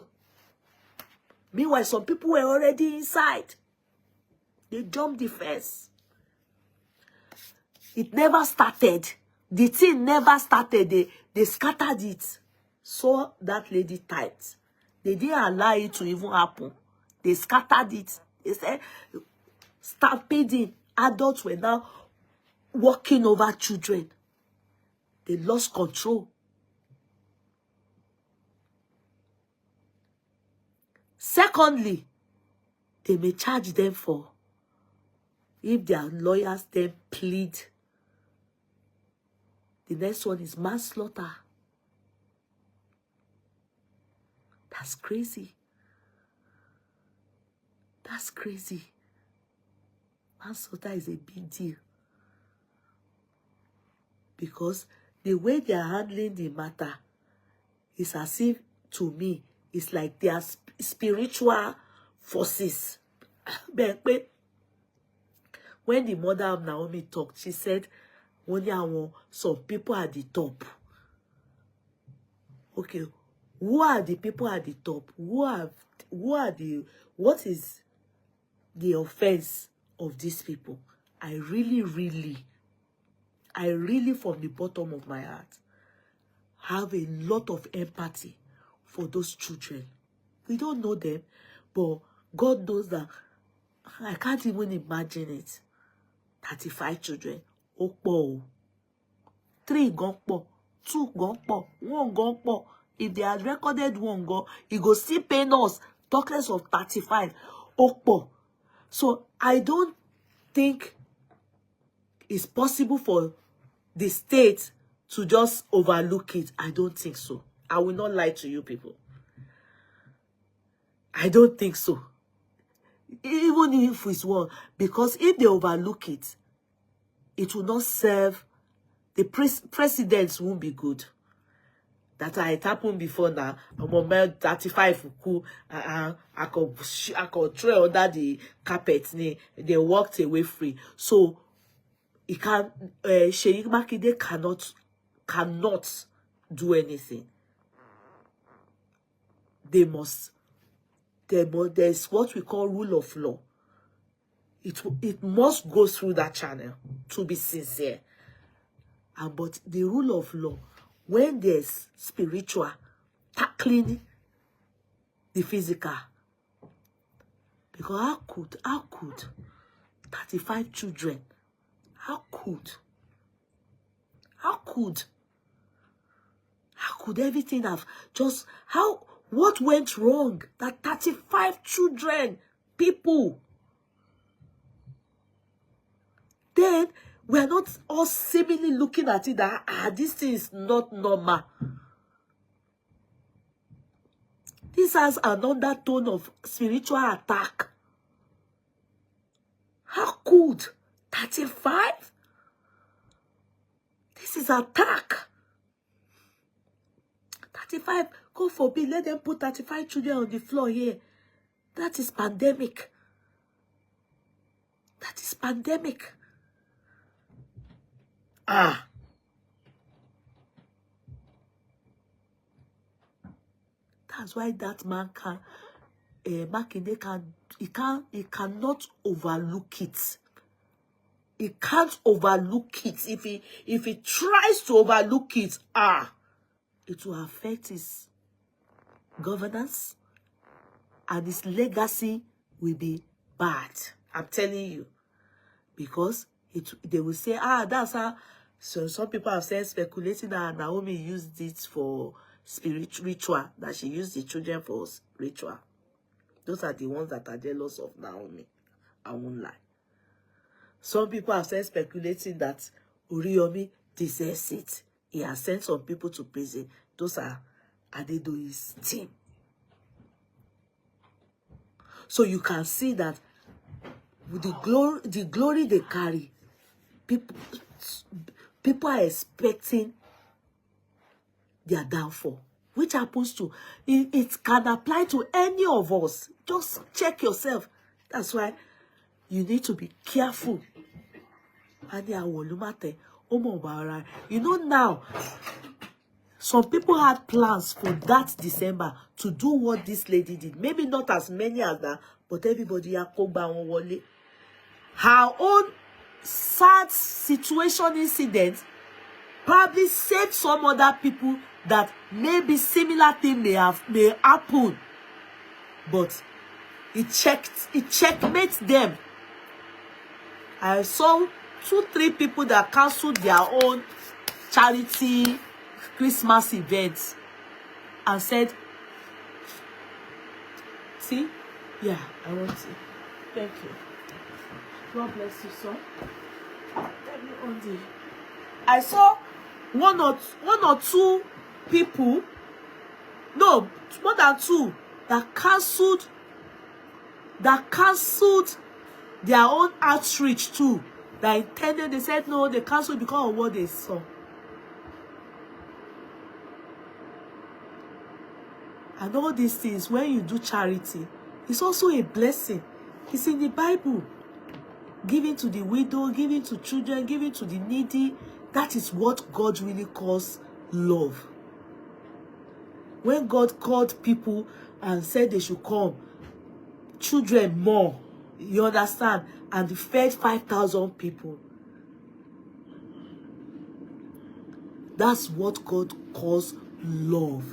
meanwhile, some people were already inside. They jumped the fence. It never started. The thing never started. They scattered it. So that lady typed. They didn't allow it to even happen. They scattered it. They said, stampeding. Adults were now walking over children. They lost control. Secondly, they may charge them for, if their lawyers then plead. The next one is manslaughter. That's crazy. That's crazy. Manslaughter is a big deal. Because the way they are handling the matter is as if, to me, it's like they are spiritual forces. When the mother of Naomi talked, she said, only some people at the top. Okay, who are the people at the top? What is the offense of these people? I really, from the bottom of my heart, have a lot of empathy for those children. We don't know them, but God knows that. I can't even imagine it. 35 children. Okpo. 3 gonpo. 2 gonpo. 1 gonpo. If they had recorded 1 gon, it go still pay us. Talk less of 35. Okpo. So I don't think it's possible for the state to just overlook it. I don't think so. I will not lie to you people. I don't think so. Even if it's one, because if they overlook it, it will not serve, the precedents won't be good. that it happened before now. I'm on 35 I could throw under the carpet. They walked away free. So it can Sheyi Makinde cannot do anything. There's what we call rule of law. It must go through that channel to be sincere. But the rule of law, when there's spiritual tackling the physical, because how could 35 children, how could everything have just, what went wrong that 35 children, people, then we are not all seemingly looking at it that this thing is not normal. This has an undertone of spiritual attack. How could 35? This is attack. 35, God forbid, let them put 35 children on the floor here. That is pandemic. That is pandemic. That's why that man he cannot overlook it. He can't overlook it. If he tries to overlook it, it will affect his governance, and his legacy will be bad. I'm telling you, because they will say, that's how. So some people have said, speculating that Naomi used it for ritual, that she used the children for ritual. Those are the ones that are jealous of Naomi. I won't lie. Some people have said, speculating that Oriyomi deserves it. He has sent some people to prison. Those are Adedoyi's team. So you can see that with the glory they carry, people are expecting their downfall, which happens to, it can apply to any of us. Just check yourself. That's why you need to be careful. You know, now, some people had plans for that December to do what this lady did. Maybe not as many as that, but everybody had her own sad situation incident probably saved some other people that maybe similar thing may happen. But it checkmates them. I saw 2-3 people that cancelled their own charity Christmas events and said, see, yeah, I want it. Thank you. God bless you, son. Let me on the. I saw one or two people, no, more than 2, that cancelled their own outreach too. That intended, they said no, they cancelled because of what they saw. And all these things, when you do charity, it's also a blessing. It's in the Bible. Giving to the widow, giving to children, giving to the needy. That is what God really calls love. When God called people and said they should come, children more, you understand, and fed 5,000 people. That's what God calls love.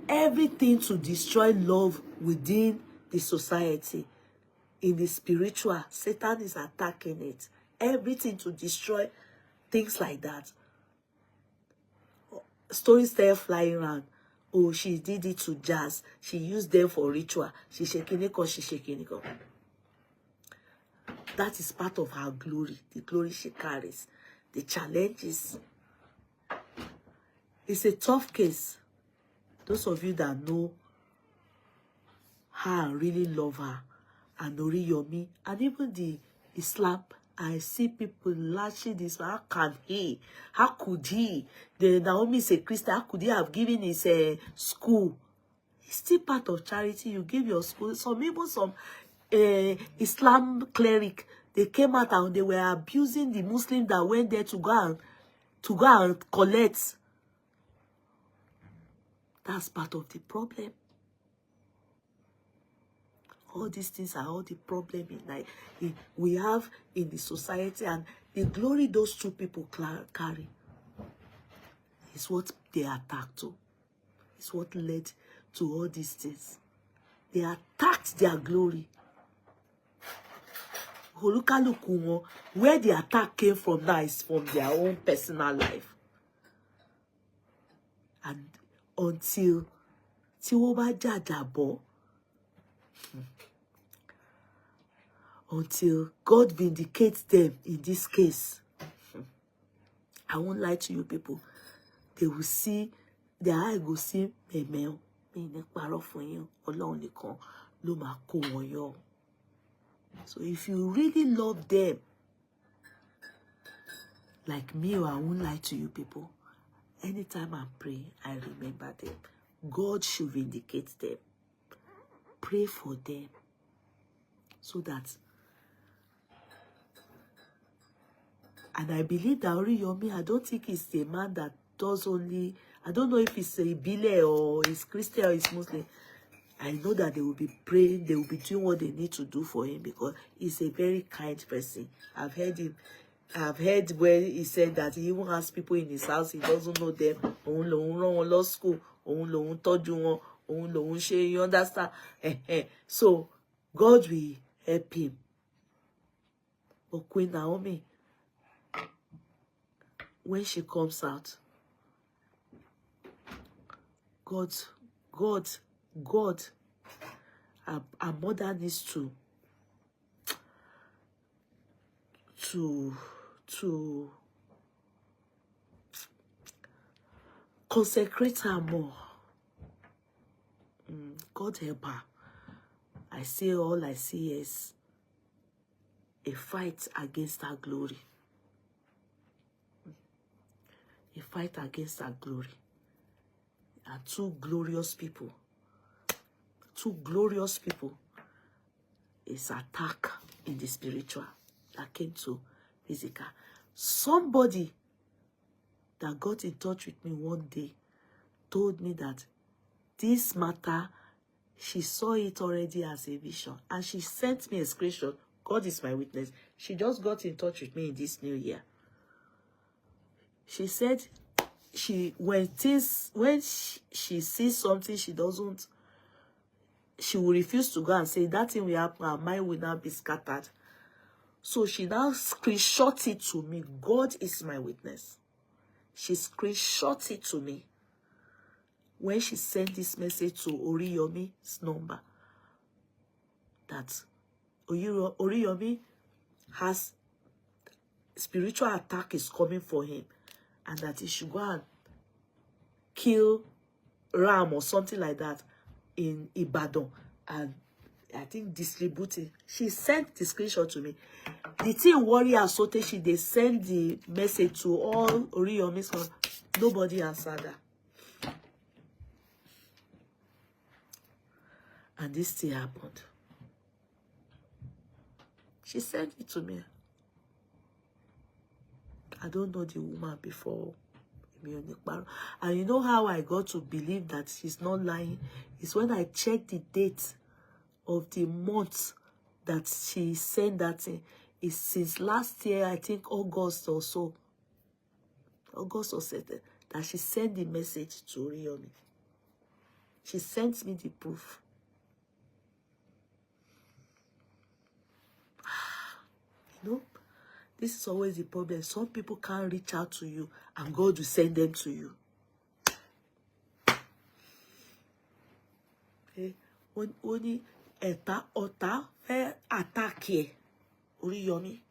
Everything to destroy love within the society, in the spiritual, Satan is attacking it. Everything to destroy things like that. Stories start flying around. Oh, she did it to jazz. She used them for ritual. She shaking it because she shaking it. That is part of her glory. The glory she carries. The challenges. It's a tough case. Those of you that know her, really love her, and Oriyomi, and even the Islam I see people lashing this. How can he? How could he? The Naomi is a Christian. How could he have given his school? It's still part of charity. You give your school. Some even some Islam cleric, they came out and they were abusing the Muslim that went there to go and collect. That's part of the problem. All these things are all the problem we have in the society, and the glory those two people carry is what they attacked to. It's what led to all these things. They attacked their glory. Where the attack came from now is from their own personal life. And until God vindicates them in this case, I won't lie to you people. They will see, their eye will see, so if you really love them, like me, I won't lie to you people. Anytime I pray, I remember them. God should vindicate them. Pray for them. So that, and I believe that Oriyomi, I don't think he's a man that does only, I don't know if he's a Bile or he's Christian or he's Muslim. I know that they will be praying, they will be doing what they need to do for him, because he's a very kind person. I've heard where he said that he even has people in his house, he doesn't know them. Law school, you understand? So God will help him. But Queen Naomi, when she comes out, God, our mother needs to consecrate her more. God help her. All I see is a fight against her glory. A fight against her glory. And two glorious people is attack in the spiritual that came to physical. Somebody that got in touch with me one day told me that this matter, she saw it already as a vision, and she sent me a screenshot. God is my witness. She just got in touch with me in this new year. She said when she sees something she doesn't, she will refuse to go and say that thing will happen, her mind will now be scattered. So she now screenshot it to me. God is my witness. She screenshot it to me when she sent this message to Oriyomi's number, that Oriyomi has spiritual attack is coming for him, and that he should go and kill ram or something like that in Ibadan, and I think distribute it. She sent the screenshot to me. The thing worry her so they send the message to all Oriyomi's. Nobody answered her. And this thing happened. She sent it to me. I don't know the woman before. And you know how I got to believe that she's not lying? It's when I checked the date of the month that she sent that thing. It's since last year, I think August or so. August or September, that she sent the message to Oriyomi. She sent me the proof. You know, this is always the problem. Some people can't reach out to you, and God will send them to you. Okay? Only ota attack here, Oriyomi.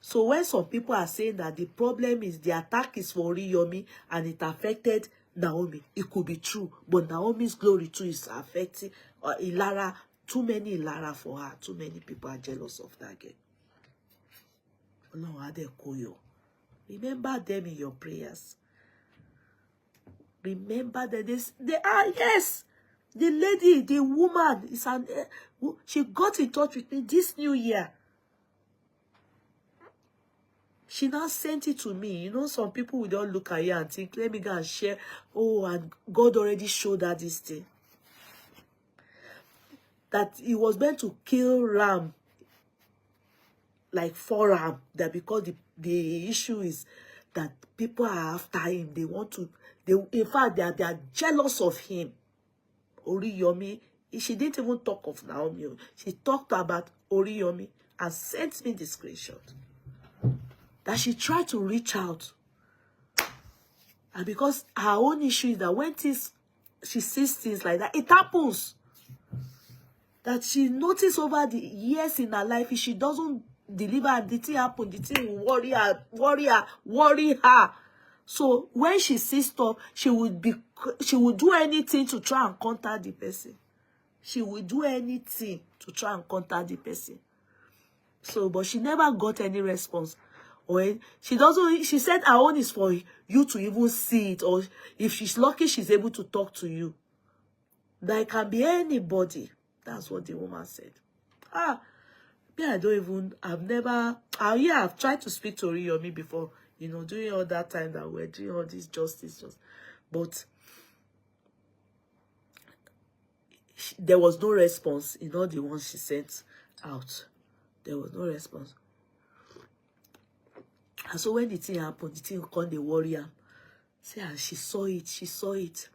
So when some people are saying that the problem is the attack is for Oriyomi and it affected Naomi, it could be true. But Naomi's glory too is affecting Ilara. Too many Ilara for her. Too many people are jealous of that girl. Ọlọ́run á dẹ̀ kó yọ. Remember them in your prayers. Remember that they are, yes, the lady, the woman, she got in touch with me this new year. She now sent it to me. You know, some people will don't look at you and think, let me go and share. Oh, and God already showed her this thing. That he was meant to kill ram, like 4 ram. That because the issue is that people are after him. They want to, in fact, they are jealous of him. Oriyomi, she didn't even talk of Naomi. She talked about Oriyomi and sent me the screenshot. That she tried to reach out. And because her own issue is that when she sees things like that, it happens. That she noticed over the years in her life, if she doesn't deliver and the thing happen, the thing will worry her. So when she sees stuff, she would do anything to try and contact the person. She would do anything to try and contact the person. So, but she never got any response. Or she said her own is for you to even see it, or if she's lucky, she's able to talk to you. That can be anybody. That's what the woman said. Me, I've tried to speak to Oriyomi before, you know, during all that time that we're doing all this justice, but there was no response in all the ones she sent out. There was no response. And so when the thing happened, the thing called the warrior. See, and she saw it.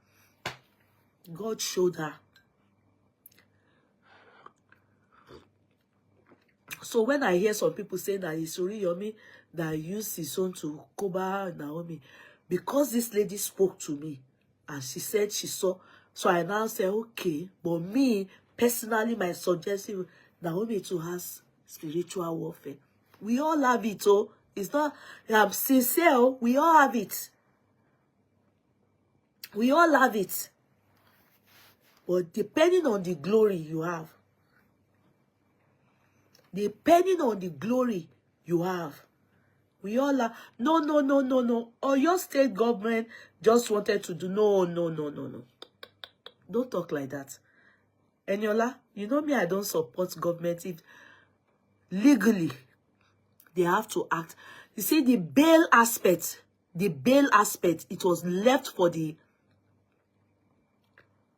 God showed her. So when I hear some people saying that it's Oriyomi that used his own to cover Naomi, because this lady spoke to me and she said she saw, so I now say, okay, but me, personally, my suggestion, Naomi too has spiritual warfare. We all have it, oh. It's not, I'm sincere, we all have it. We all have it. But depending on the glory you have, depending on the glory you have, we all have. No. Or your state government just wanted to do. No. Don't talk like that. Eniola, you know me, I don't support government if legally they have to act. You see, the bail aspect, it was left for the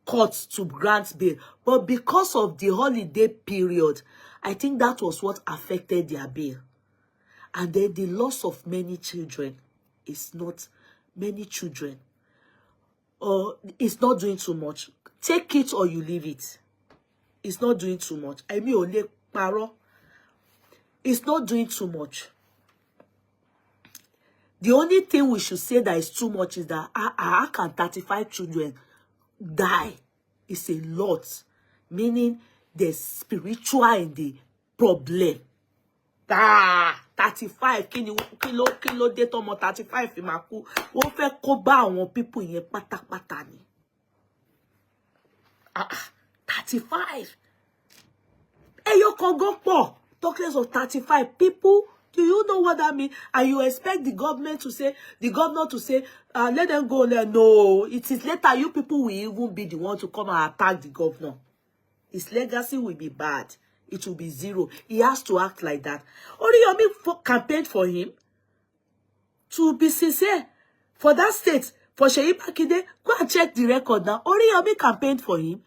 courts to grant bail. But because of the holiday period, I think that was what affected their bail. And then the loss of many children is not, many children, or it's not doing too much. Take it or you leave it. It's not doing too much. I mean, only paro. It's not doing too much. The only thing we should say that is too much is that how can 35 children die? It's a lot. Meaning there's spiritual in the problem. 35 kilo de tomo 35 imaku. Wọ́n fẹ́ kó bá àwọn people yẹn pátápátá ni. 35. Eyo kan gan pọ̀. Talking of 35 people. Do you know what that means? And you expect the governor to say, let them go there. No, it is later you people will even be the one to come and attack the governor. His legacy will be bad. It will be zero. He has to act like that. Oriyomi campaigned for him. To be sincere, for that state, for Seyi Makinde, go and check the record now. Oriyomi campaigned for him.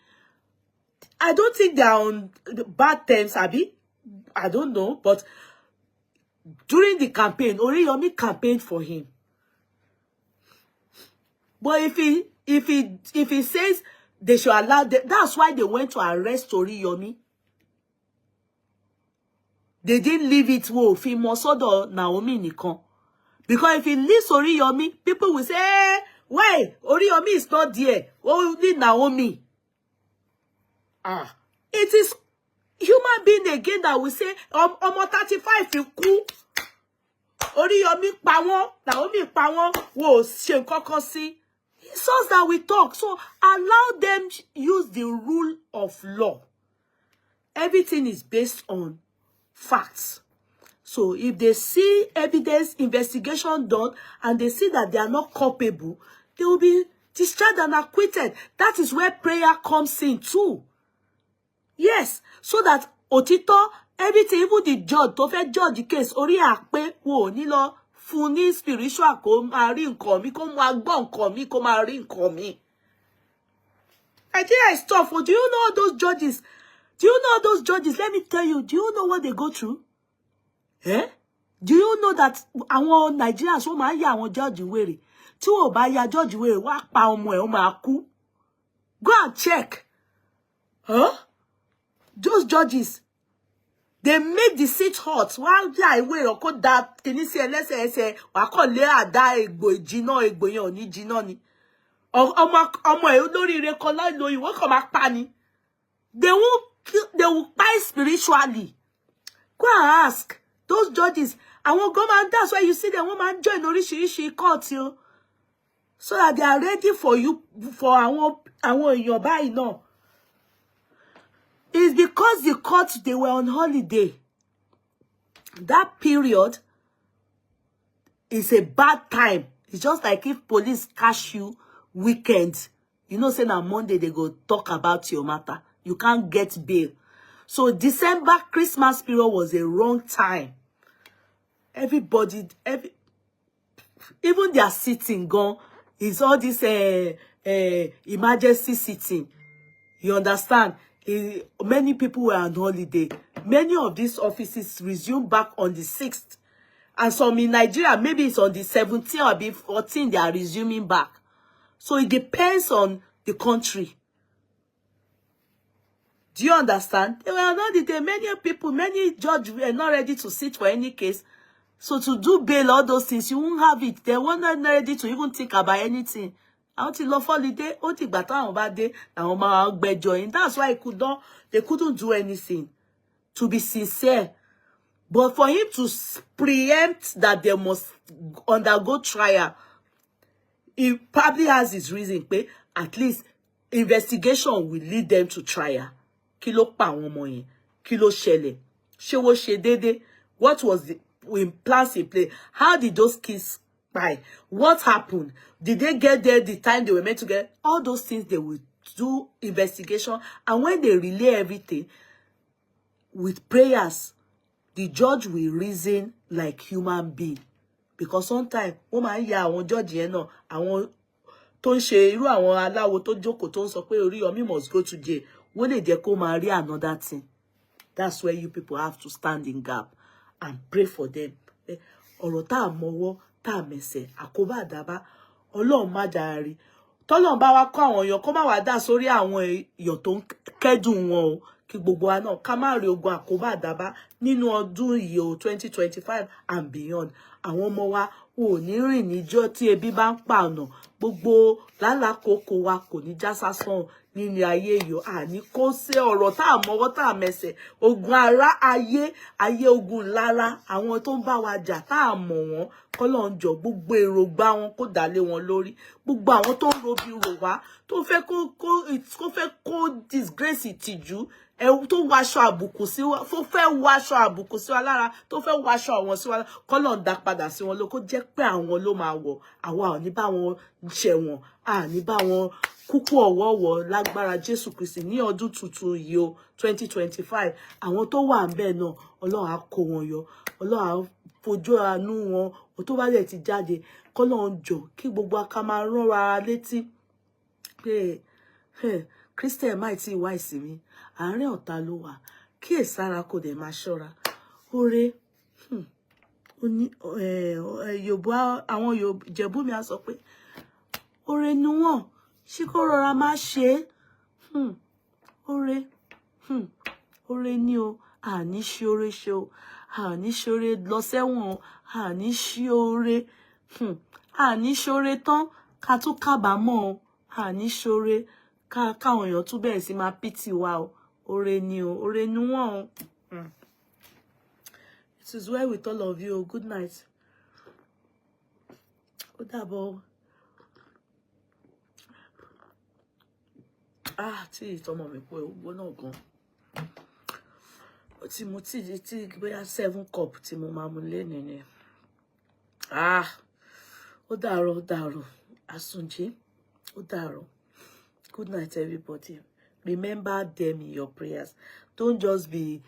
I don't think they are on bad terms, Abi. I don't know, but during the campaign, Oriyomi campaigned for him. But if he says they should allow them, that's why they went to arrest Oriyomi. They didn't leave it wolf. He must order Naomi Nikon. Because if he leaves Oriyomi, people will say, hey, why? Oriyomi is not there. Only Naomi. It is human being again that will say, Omo 35 you cool. Oriyomi pa wọ́n, Naomi pa wọ́n, wo ṣe nǹkankan sí. It's us that we talk. So allow them use the rule of law. Everything is based on facts. So if they see evidence, investigation done, and they see that they are not culpable, they will be discharged and acquitted. That is where prayer comes in too. Yes, so that òtítọ́, everything, even the judge, tó fẹ́ judge the case, orí àpé wò ní lọ fún ní spiritual kó máa rí nǹkan mi, kó máa gbọ́ nǹkan mi, kó máa rí nǹkan mi. Nigeria is tough. Do you know all those judges? Do you know all those judges? Let me tell you, do you know what they go through? Eh? Do you know that àwọn Nigerians wọ́n máa ya àwọn judge wèrè? Tí wọ́n bá ya judge wèrè, wá pa ọmọ ẹ̀, ó máa kú. Go and check. Huh? Those judges, they make the seat hot. Wọ́n ya ìwé rẹ̀ kó da kìíní sí ẹlẹ́sẹ̀ wá kàn lé àdá egbò ìjìnà egbò yẹn ò ní jìnà ni. Ọmọ ẹ̀ olóríire kan láìlo ìwọ kàn máa pa ni. They will fight spiritually. Go and ask those judges. Àwọn government, that's why you see them woman join oríṣiríṣi court you. So that they are ready for you, for àwọn èèyàn báyìí náà. It's because the court, they were on holiday. That period is a bad time. It's just like if police catch you weekend. You know, say on Monday they go talk about your matter. You can't get bail. So December, Christmas period was a wrong time. Everybody, even their sitting gone. It's all this emergency sitting. You understand? Many people were on holiday. Many of these offices resume back on the 6th. And some in Nigeria, maybe it's on the 17th or the 14th, they are resuming back. So it depends on the country. Do you understand? They were on holiday. Many people, many judges were not ready to sit for any case. So to do bail, all those things, you won't have it. They were not ready to even think about anything. Until love holiday, that's why they couldn't do anything. To be sincere. But for him to preempt that they must undergo trial, he probably has his reason. At least investigation will lead them to trial. Kilo pa àwọn ọmọ yẹn, kilo ṣẹlẹ̀, ṣé wọ́n ṣe déédé? What was the plans in play? How did those kids die? What happened? Did they get there the time they were meant to get? All those things they will do investigation, and when they relay everything with prayers, the judge will reason like human being. Because sometimes woman ya àwọn judge yẹn náà, àwọn tó ń ṣe irú àwọn aláwo tó jókòó tó ń sọ pé Oriyomi must go to jail. When they jẹ́ kó máa rí another thing. That's where you people have to stand in gap and pray for them. Ọ̀rọ̀ tá mọ́wọ́ tá mẹ́sẹ̀ àkóbá àdábá Ọlọ́run má jàre. Tọ́lọ́run bá wá kó àwọn èèyàn kó má wá dá sórí àwọn èèyàn tó ń kẹ́dùn wọn o. Kí gbogbo wa náà ká má rí ogun àkóbá àdábá nínú ọdún yìí o 2025 and beyond. Àwọn ọmọ wa ò ní rìn níjọ́ tí ebi bá ń pa ọ̀nà. Gbogbo lálàkókò wa kò ní já sásán nínú ayé yìí. Àní kó ṣe ọ̀rọ̀ tá mọ́wọ́ tá mẹ́sẹ̀. Ogun ara ayé ogun lára. Àwọn tó ń bá wa jà tá mọ̀ wọ́n. Kọ́lọ́run jọ̀ọ́ gbogbo èròǹgbà wọn kó dálé wọn lórí. Gbogbo àwọn tó ń robi rò wá tó fẹ́ kó disgrace ìtìjú. Tó waṣọ àbùkù sí wa, tó fẹ́ waṣọ àbùkù sí wa lára, tó fẹ́ waṣọ àwọn sí wa lára, kọ́lọ́run dá padà sí wọn ló kó jẹ́ pé àwọn ló máa wọ̀. Àwa ò ní bá wọn ṣẹ̀wọ̀n, a ní bá wọn kúkú ọ̀wọ̀ọ̀wọ̀ lágbára Jésù Kristi ní ọdún tuntun yìí o 2025. Àwọn tó wà ńbẹ̀ náà, Ọlọ́run á kó wọn yọ. Ọlọ́run á fojú àánú wọn. Tó bá dẹ̀ ti jáde, kọ́lọ́run jọ̀ọ́ kí gbogbo aka máa rán wa létí pé Christian máì tí wá ìsinmi. Àárín ọ̀tá ló wà. Kí èsára kò dẹ̀ máa ṣọ́ra. Oore Yorùbá àwọn Ìjẹ̀bú mi á sọ pé oore ni wọ́n ṣé kó rọra máa ṣe oore ni o. Àní ṣe oore ṣe o. Àní ṣe oore lọ sẹ́wọ̀n o. Àní ṣe oore. Àní ṣe oore tán ká tún kábàámọ̀ o. Àní ṣe oore káwọn èèyàn tún bẹ̀rẹ̀ sí máa pity wa o. Oore ni o. Oore ni wọ́n o. It is well with all of you. Good night. Ó dàbọ̀. Tí ìtọ́mọ̀ mi pé ó gbóná gan. tí mo ti bóyá 7 cup tí mo máa mu lénìí ni. Ó dàárọ̀, Asunji. Ó dàárọ̀. Good night, everybody. Remember them in your prayers. Don't just be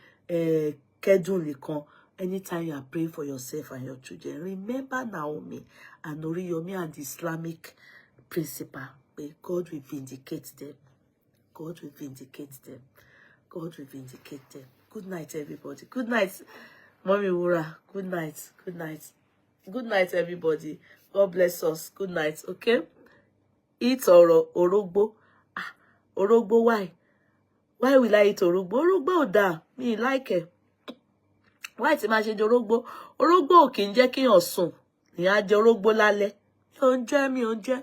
kedun nìkan. Anytime you are praying for yourself and your children, remember Naomi and Oriyomi and the Islamic principle. God will vindicate them. God will vindicate them. God will vindicate them. Good night, everybody. Good night, Mommy Wura. Good night. Good night. Good night, everybody. God bless us. Good night. Okay? Eat orogbo. Orogbo, why? Why will I eat orogbo? Orogbo ò dáa. Me like it. Why ti ma ṣe jẹ orógbó? Orógbó ò kì í jẹ́ kéèyàn sùn. Ìyá jẹ orógbó lálẹ́. Mi ò ń jẹ.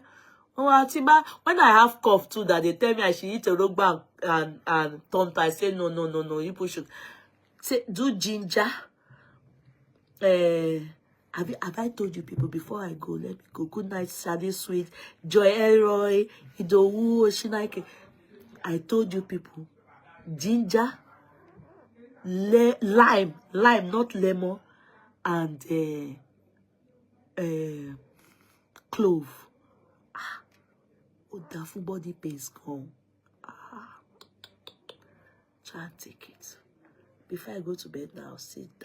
When I have cough too, that they tell me I should eat orógbó and tongue, I say no. You should do ginger. Have I told you people before I go? Let me go. Good night, Shadi Sweet, Joy Elroy, Idowu Oshinaike. I told you people, ginger, lime, not lemon, and clove. That full body pains gone. Try and take it. Before I go to bed now,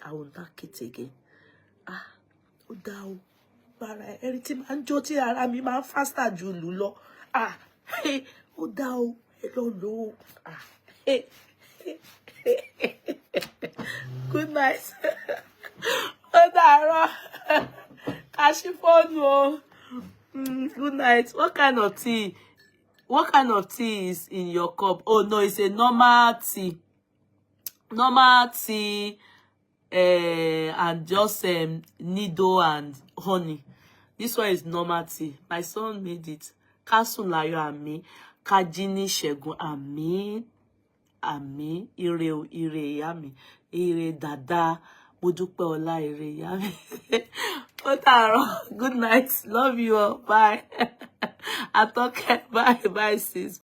I will knock it again. Bara everything man joti ara mi man faster ju lu lo. Hey, I don't know. Good night. Good night. What kind of tea? What kind of tea is in your cup? Oh no, it's a normal tea. Normal tea, and just needle and honey. This one is normal tea. My son made it. Kasulayo ami, Kajini Shegun ami, ire yami, ire dada, Modupe ola ire yami. Good night. Love you all. Bye. I talk. Bye, sis.